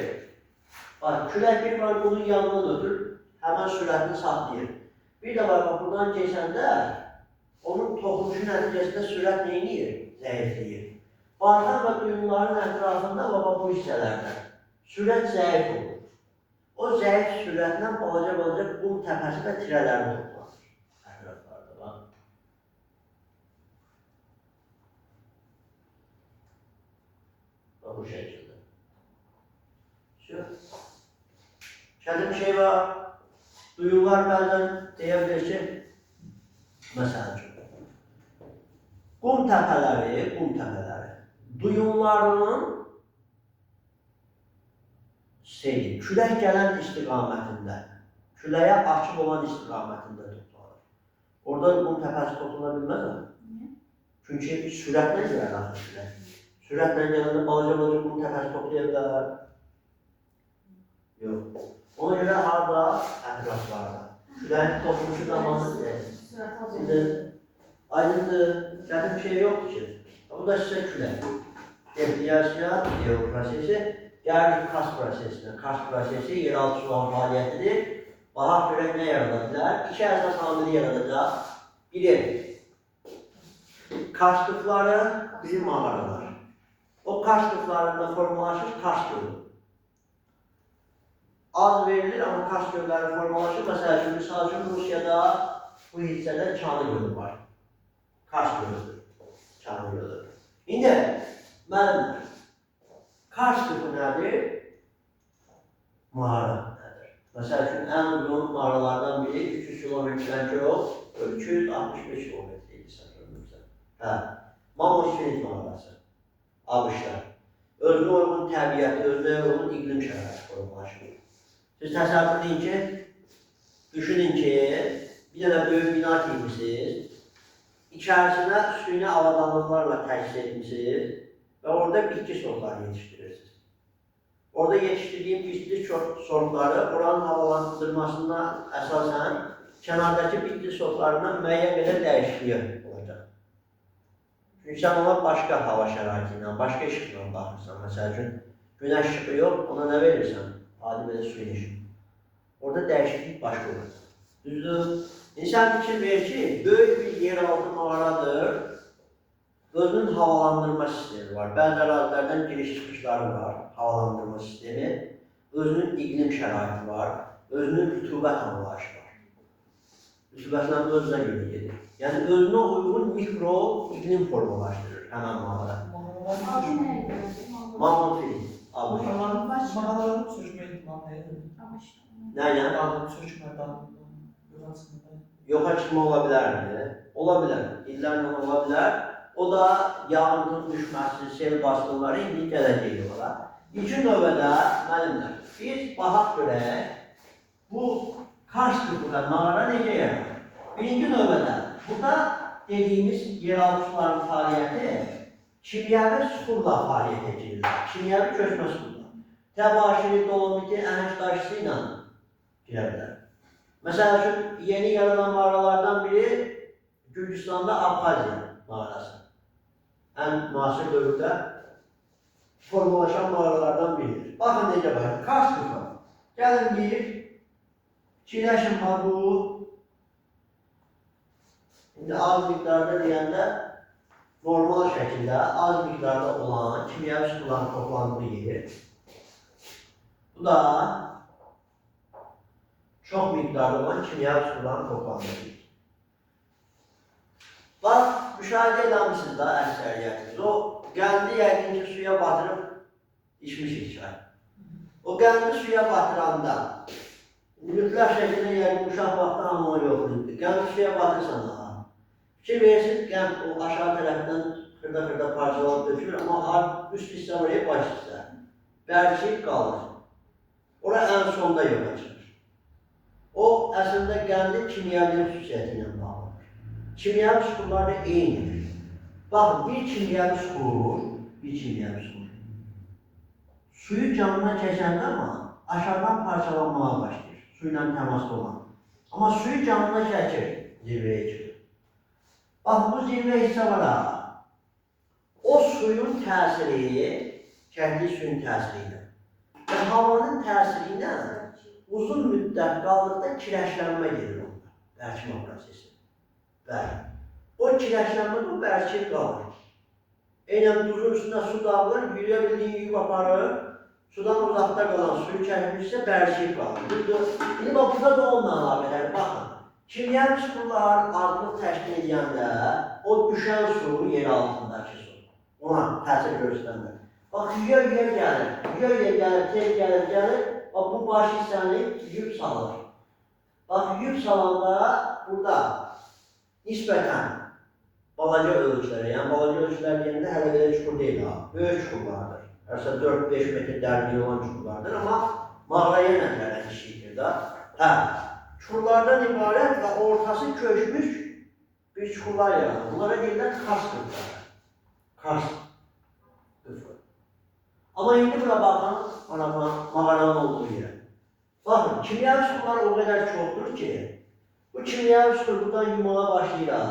bax, külək bir var, bunun yanına götür, həmən sürətini saxlayır. Bir də var, buradan keçəndə, onun toxunuşu nəticəsində sürət neyiniyir? Zəifləyir. Barxan və duyumların ətrafında, bu hissələrdə, sürət zəif olur. O zəif sürətlə balaca qum təpəsi və tirələri toplanır. Ətraflarda, bax. Bu şəkildə. Çətin şey var, duyumlar bəzən deyə bilir ki, məsələn üçün, qum təpələri, duyumlarının külək gələn istiqamətində, küləyə açıq olan istiqamətində toplanır. Orada qum təpəsi toplana bilməz mi? Çünki sürətlə gəlir axı külək. Sürətlə gələndə balaca qum təpəsi toplaya bilər. Yox. Ona görə harada? Ətraflarda. Küləyin toplumuşu zamanı aydındır, çətin bir şey yoxdur ki. Bu da sizə külək. Depriyasiya, prosesi, gəlir Kars prosesinə. Kars prosesi yeraltı sual fəaliyyətidir. Bax, görək nə yaradacaq? İki əsas amili yaradacaq. Biri, karstıqları, biri mağaralar. O karstıqlarında formalaşır Kars gölü. Az verilir, amma Kars gölləri formalaşır. Məsəl üçün, Rusiyada bu hissədə Çanı gölü var. Kars gölüdür. Çanı gölü. İndi, müəllimlər, karstıqı nədir? Mağara nədir? Məsəl üçün, ən uzun mağaralardan biri 300 kilometrdən çox, 265 kilometr idi səhvəlmirsən. Mamoşvili mağarası. ABŞ-da. Özünə uyğun təbiəti, özünə uyğun iqlim şəraiti formalaşır. Siz təsəvvür edin ki, düşünün ki, bir dənə böyük bina tikmişsiniz, içərisinə süni avadanlıqlarla təchiz etmişsiniz və orada bitki sortları yetişdirirsiniz. Orada yetişdirdiğim bitki sortları oranın havalandırmasına əsasən kənardakı bitki sortlarından müəyyən qədər dəyişikliyi olacaq. Çünki sən ona başqa hava şəraiti ilə, başqa işıqla baxırsan. Məsəl üçün, günəş işığı yox, ona nə verirsən? Adi belə suyun işığı. Orada dəyişiklik başqa olur. Düzdür? İnsan fikir verir ki, böyük bir yeraltı mağaradır. Özünün havalandırma sistemi var. Bəzi ərazilərdən giriş çıxışları var, havalandırma sistemi. Özünün iqlim şəraiti var, özünün rütubət anlayışı var. Rütubətlə özünə görə gedir. Yəni özünə uyğun mikro iqlim formalaşdırır həmən mağara. Adı nə idi? Mammutfil. Mağaraların çökmə ehtimalı nədir? Nə ilə? Dağın çökmədən, yola çıxmadan. Yoxa çıxma ola bilərmi? Ola bilər. İllərlə ola bilər. O da yağıntının düşməsi, sel basqınları indi gələcək yola. İlkin növbədə, müəllimlər, biz baxaq görək, bu Kars qütbündə mağara necə yaranır? Birinci növbədə, burada dediyimiz yeraltı suların fəaliyyəti kimyəvi suxurla fəaliyyət edilir. Kimyəvi köçmə suxurla. Təbaşiri, dolomiti, əhəng daşısı ilə girə bilər. Məsəl üçün, yeni yaranan mağaralardan biri Gürcüstanda Abxaziya mağarası. Ən müasir dövrdə formalaşan mağaralardan biridir. Baxın necə baxın, Kars qütbü. Gəlin deyir, fikirləşin bu, indi az miqdarda deyəndə, normal şəkildə az miqdarda olan kimyəvi suların toplandığı yer. Bu da çox miqdarda olan kimyəvi suların toplandığı yer. Bax, müşahidə edəmişsiniz da əksəriyyətiniz. O qəndi yəqin ki, suya batırıb içmişik çay. O qəndi suya batıranda, mütləq şəkildə yəqin uşaq vaxtı anlamı yoxdur. Qəndi suya batırsan da, fikir verirsiniz, qənd o aşağı tərəfdən xırda-xırda parçalar dökülür, amma üst hissə oraya baş hissə. Bərkiyib qalır. Ora ən sonda yola çıxır. O, əslində qəndin kimyəvi xüsusiyyəti ilə bağlıdır. Kimyəvi suxurlar da eynidir. Baxın, bir kimyəvi suxur. Suyu canına keçəndə amma aşağıdan parçalanmağa başlayır, suyla təmasda olan. Amma suyu canına çəkir, zirvəyə çıxır. Bax, bu zirvə hissə var ha. O suyun təsiri, çəkdiyi suyun təsiri ilə və havanın təsiri ilə uzun müddət qaldıqda kiləşlənmə gedir onda, bərkimə prosesi. Bəli. O kiləşlənmədə o bərkib qalır. Eynən duzun üstünə su dağılır, yürüyə bildiyin yük aparır, sudan uzaqda qalan suyu çəkmişsə bərkib qalır. İndi bax, burada da onunla əlaqələri, baxın. Kimyəvi suxurlar azlıq təşkil edəndə o düşən su yer altındakı su. Ona təsir göstərmir. Bax, yüyə gəlir, tez gəlir, bax, bu baş hissəni yük salır. Bax, yük salanda burada nisbətən balaca ölçülərə, yəni balaca ölçülər deyəndə hələ belə çukur deyil ha, böyük çukurlardır. Hərsə 4-5 metr dərinliyi olan çukurlardır, amma mağaraya nəzərdən işləyir da. Hə, çukurlardan ibarət və ortası köşmüş bir çukurlar yaranır. Bunlara deyirlər Kars qütbləri. Kars qütbü. Amma indi buna baxın, mağaranın olduğu yerə. Baxın, kimyəvi suxurlar o qədər çoxdur ki, bu kimyəvi suxur buradan yumağa başlayır ha.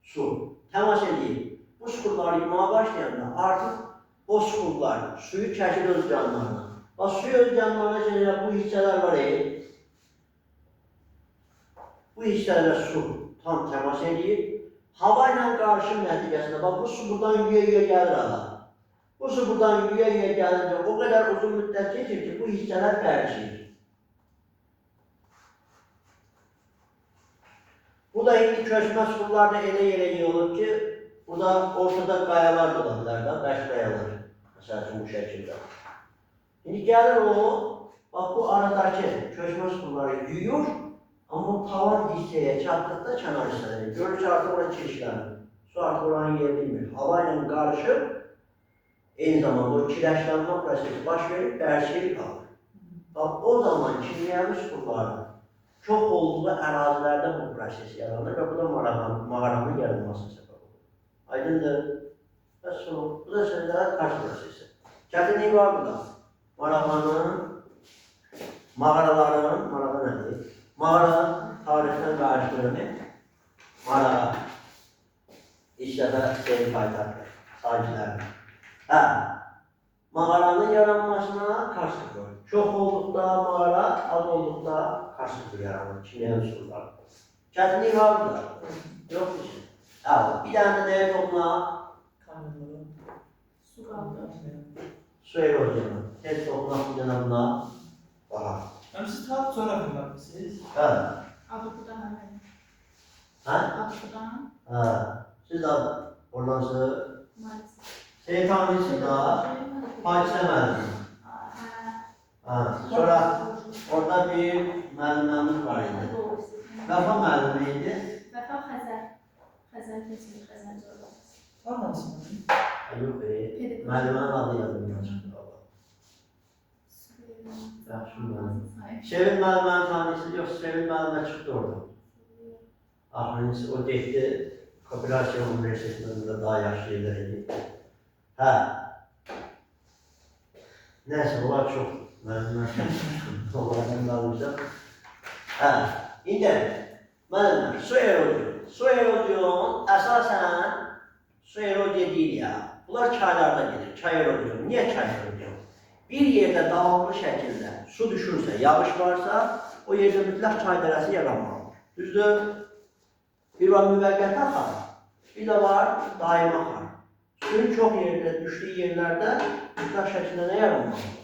Su təmas edib. Bu suxurları yumağa başlayanda artıq o suxurlar suyu çəkir öz canlarına. Bax, suyu öz canlarına çəkir, bu hissələr var bu hissələrə su tam təmas edir. Hava ilə qarışım nəticəsində, bax, bu su buradan yüyə gəlir ha. Bu su buradan yüyə gəlincə o qədər uzun müddət keçir ki, bu hissələr bərkiyir. Bu da indi köçmə suxurlarda elə yerə yığılır ki, burada ortada qayalar da ola bilər da, bəş qayalar. Məsəl üçün bu şəkildə. İndi gəlir o, bax, bu aradakı köçmə suxurları yuyur, amma tavan hissəyə çatdıqda kənar hissələri. Görür ki, artıq oraya çirişlənir. Su artıq oranı yer bilmir. Hava ilə qarışıb, eyni zamanda o kiləşlənmə prosesi baş verib, bərkiyib qalır. Bax, o zaman kimyəvi suxurların çox olduğu ərazilərdə bu proses yaranır və bu da mağaranın yaranmasına səbəb olur. Aydındır? Və sonra, bu da sözlərə karşı prosesi. Çətinlik var burada. Mağaraların, mağara nədir? Mağara tarixdən qarşılığını, mağara, işlədə seyir paytaxtdır, sakinlərdir. Hə, mağaranın yaranmasına karşıdır. Çox olduqda mağara, az olduqda karşıdır yaranır, kimyəvi suxurlar. Çətinlik var burada. Yoxdur ki. Hə, bir dənə də nəyə toxuna? Kanunları. Su qaldı. Su erozyonu. Tez toxuna bir dənə buna. Baxa. Siz tarix coğrafiyasınız? Hə. Adıqdan əvvəl. Hə? Adıqdan. Hə. Siz də oradan sonra Maalesef. şeytanlısınız da, hadisə müəllimi. Hə. Sonra orada bir müəllimimiz var idi. Vəfa müəllimi idi. Vəfa Xəzər. Xəzər keçilir, Xəzər coğrafiyası. Anlarsınız. Yox, müəllimənin adı yadımdan çıxdı. Yaxşı müəllim. Sevil müəllimənin tanıysınız, yoxsa Sevil müəllimə çıxdı orada. Axırıncısı o getdi, Kooperasiya Universitetində daha yaxşı yerlər idi. Hə. Nəysə, onlar çox müəllimlər çıxmışdı. Onlardan qalmışam. Hə. İndi, müəllimlər, su erozyonu. Su erozyonu əsasən su erozyon deyil ya. Bunlar çaylarda gedir, çay erozyonu. Niyə çay erozyonu? Bir yerdə davamlı şəkildə su düşürsə, yağış varsa, o yerdə mütləq çay dərəsi yaranmalıdır. Düzdür? Bir var müvəqqəti axar, bir də var daimi axar. Suyun çox yerdə, düşdüyü yerlərdə mütləq şəkildə nə yaranmalıdır?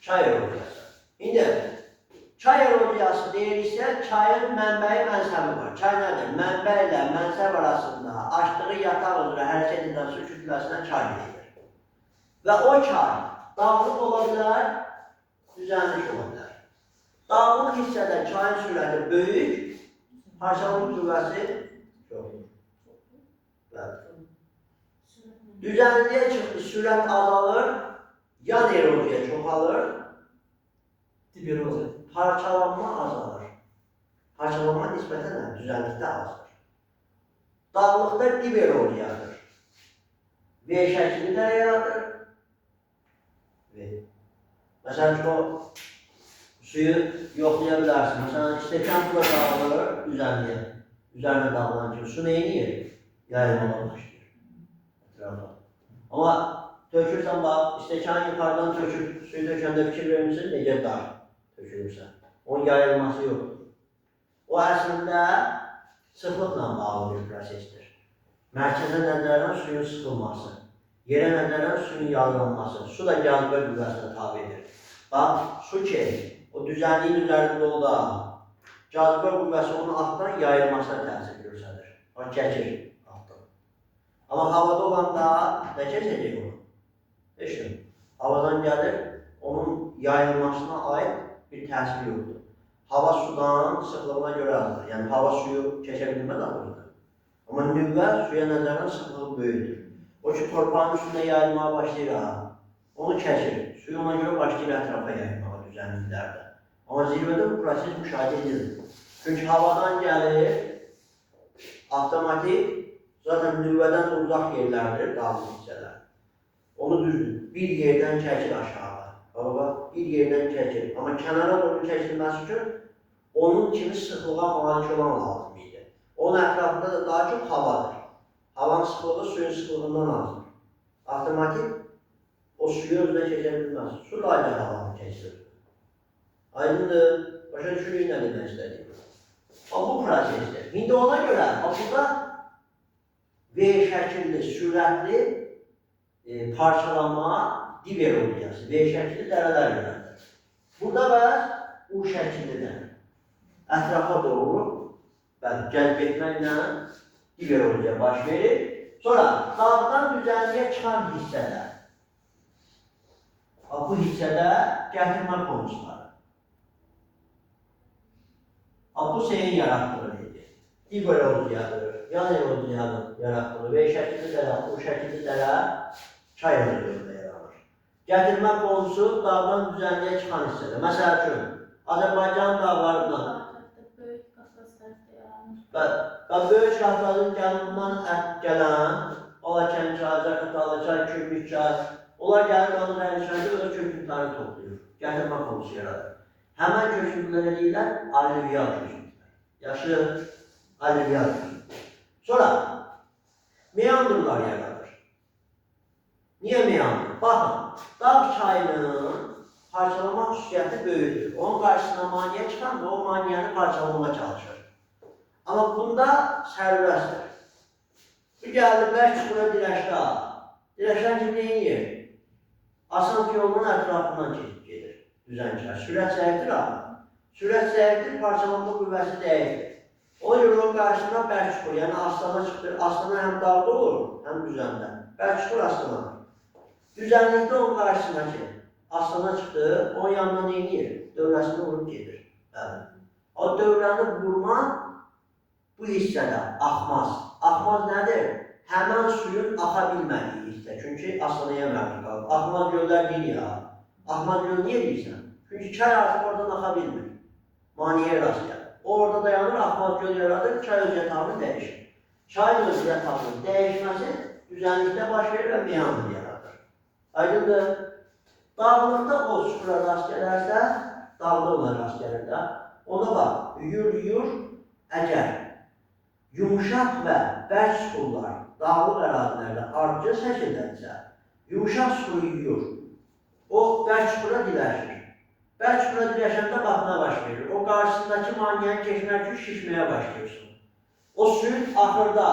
Çay erozyası. İndi, çay erozyası deyirsə, çayın mənbəyi, mənsəbi var. Çay nədir? Mənbə ilə mənsəb arasında açdığı yataq üzrə hərəkət edən su kütləsinə çay deyilir. Və o çay dağlıq ola bilər, düzənlik ola bilər. Dağlıq hissədə çayın sürəti böyük, parçalıq qüvvəsi çoxdur. Düzənliyə çıxdı, sürət azalır, yan erozya çoxalır, Dib erozya. parçalanma azalır. Parçalanma nisbətən nə? Düzənlikdə azdır. Dağlıqda dib erozyadır. V şəklini də yaradır. Məsələn, o suyu yoxlaya bilərsin. Məsələn, stəkan pula dağılır düzənliyə. Üzərinə dağılan kimi su neyini? Yayılmağa başlayır. Amma tökürsən, bax, stəkan yuxarıdan tökür, suyu tökəndə fikir vermişsin, necə dar tökülürsən. Onun yayılması yoxdur. O əslində sıxlıqla bağlı bir prosesdir. Mərkəzə nəzərən suyun sıxılması, yerə nəzərən suyun yayılması, su da cazibə qüvvəsinə tabidir. Bax, su ki, o düzənliyin üzərində olda, cazibə qüvvəsi onun altdan yayılmasına təsir göstərir. O keçir altdan. Amma havada olanda nə keçəcək onu? Heç nə. Havadan gəlir, onun yayılmasına aid bir təsir yoxdur. Hava sudan sıxlığına görə azdır. Yəni, hava suyu keçə bilməz alırdır. Amma nüvvə suya nəzərən sıxlığı böyüdür. O ki, torpağın üstündə yayılmağa başlayır, onu keçir. Suyu ona görə başlayır ətrafa yayılmağa düzənliklərdə. Amma zirvədə bu proses müşahidə edilir. Çünki havadan gəlir, avtomatik, zaten nüvvədən uzaq yerlərdir, dağlıq hissələr. Onu düzdür, bir yerdən çəkir aşağı. Bir yerdən çəkir. Amma kənara doğru çəkilməsi üçün onun kimi sıxlığa malik olan lazım idi. Onun ətrafında da daha çox havadır. Havanın sıxlığı suyun sıxlığından azdır. Avtomatik o suyu özünə keçə bilməz. Su da ayrı havanı keçir. Aydındır, başa düşürük nə demək istədik. Bu prosesdir. İndi ona görə burada V şəkilli, sürətli parçalama dib erozyası, V şəkilli dərələr yönəndir. Burada bəs U şəkillidir. Ətrafa doğru cəzb etməklə dib erozya baş verir. Sonra dağdan düzənliyə çıxan hissədə, bu hissədə gətirmə konusları. Bu senin yaratdığıdır. Dib erozyadır, yan erozyanın yaratdığı V şəkilli dərə, U şəkilli dərə çay erozyonunda yaranır. Gətirmə konusu dağdan düzənliyə çıxan hissədə. Məsəl üçün, Azərbaycan dağlarından Böyük Qafqaz tərəfdə yaranır. və Böyük Qafqazın cənubindən gələn Balakən çay, Zaqatala çay, Kürmük çay, onlar gəlir onun əyləşəndə öz kökünlərini toplayır. Gətirmə konusu yaradır. Həmən kökünlər deyirlər, alüvyal kökünlər. Yaşıl alüvyal kökünlər. Sonra, meandrlar yaradır. Niyə meandr? Baxın, dağ çayının parçalama xüsusiyyəti böyükdür. Onun qarşısına maniyə çıxanda o maniyəni parçalamağa çalışır. Amma bunda sərbəstdir. Bu gəldi, bərk çuxura dirəşdə. Dirəşdən ki, neyir? Asant yolunun ətrafından gedir, düzəncə. Sürət zəifdir ama. Sürət zəifdir, parçalanma qüvvəsi dəyikdir. O yolun qarşısında bərk çuxur, yəni aslana çıxdır. Aslana həm dağda olur, həm düzəndə. Bərk çuxur aslana. Düzənlikdə onun qarşısındakı aslana çıxdı, onun yanına neyir? Dövrəsini vurub gedir. O dövrəni vurma bu hissədə axmaz. Axmaz nədir? Həmən suyun axa bilmədiyi hissə. Çünki aslanaya mərkəb qalır. Axmaz göllər deyil ya. Axmaz göl niyə deyirsən? Çünki çay artıq oradan axa bilmir. Maniyə rast gəlir. O orada dayanır, axmaz göl yaradır, çay öz yatağını dəyişir. Çayın öz yatağının dəyişməsi düzənlikdə baş verir və meandr yaradır. Aydındır. Dağlıqda o çuxura rast gələrsə, dağda ona rast gəlir də. Ona bax, yuyur, əgər yumuşaq və bərk çuxurlar dağlıq ərazilərdə ardıcıl şəkildədirsə, yumuşaq çuxuru yuyur, o bərk çuxura diləşir. Bərk çuxura diləşəndə bax nə baş verir? O qarşısındakı maniyəni keçmək üçün şişməyə başlayırsın. O suyun axırda,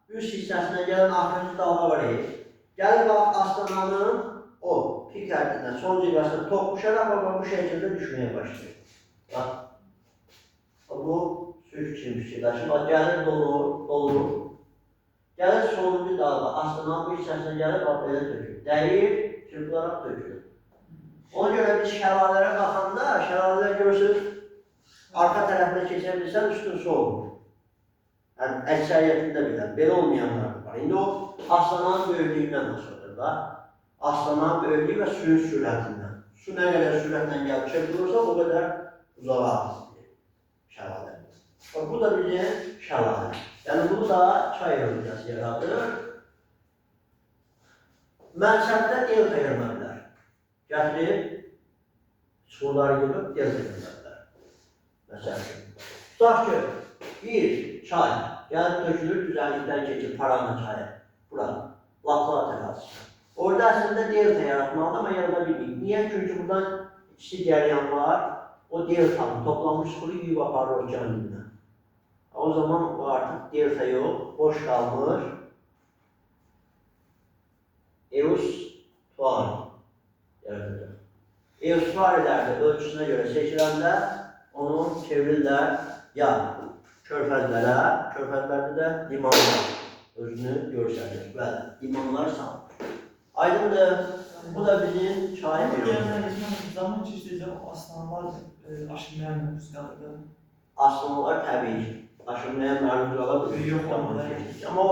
üst hissəsinə gələn axırıncı dalğa var. Gəlir bax, aslananın o pik həddindən son zirvəsində toqquşaraq bu şəkildə düşməyə başlayır. Bax, bu su kiçilmiş şeylər. Şimdi gəlir, dolur. Gəlir sonuncu dalğa, aslananın bu hissəsinə gəlir, bax, belə tökür. Dəyir, çırpılaraq tökür. Ona görə biz şəlalərə baxanda, şəlalələr görürsünüz, arxa tərəfində keçə bilsən, üstün su olur. Yəni, əksəriyyətində belə olmayanlar var. İndi o, aslananın böyüklüyündən asılır da. Aslananın böyüklüyü və suyun sürətindən. Su nə qədər sürətlə gəlib çırpılırsa, o qədər uzağa asılır şəlalə. Bu da bizim şəlalə. Yəni, bunu da çay eroziyası yaradır. Mənsəbdə delta yaranırlar. Gətirib, çuxurları yığıb, delta yaranırlar. Məsəl üçün. Tutaq ki, bir çay gəlib tökülür, düzənlikdən keçir, Parana çayı. Bura, Laplat ərazisi. Orada əslində delta yaratmalıdır, amma yarada bilməyik. Niyə? Çünki buradan ikisi gəlyan var, o deltanın toplanmış çuxuru yuyub aparır okeanından. O zaman o artıq delta yox, boş qalmış. Eus-tuari yaradılır. Eus-tuarilərdə ölçüsünə görə seçiləndə onu çevirirlər ya körfəzlərə, körfəzlərdə də limanlar özünü görsədir. Bəli, limanlar sağlar. Aydındır, bu da bizim çay bölümümüz. Zaman keçdikcə aslanlar aşınmayan mövcud qalırdı. Aslanlar təbii ki, aşınmayan məruz qalır. Yox olmadan. Amma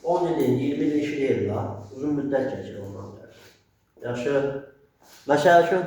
10 ilin, 20 ilin işi deyil la. Uzun müddət keçir ondan. Yaxşı, məsəl üçün,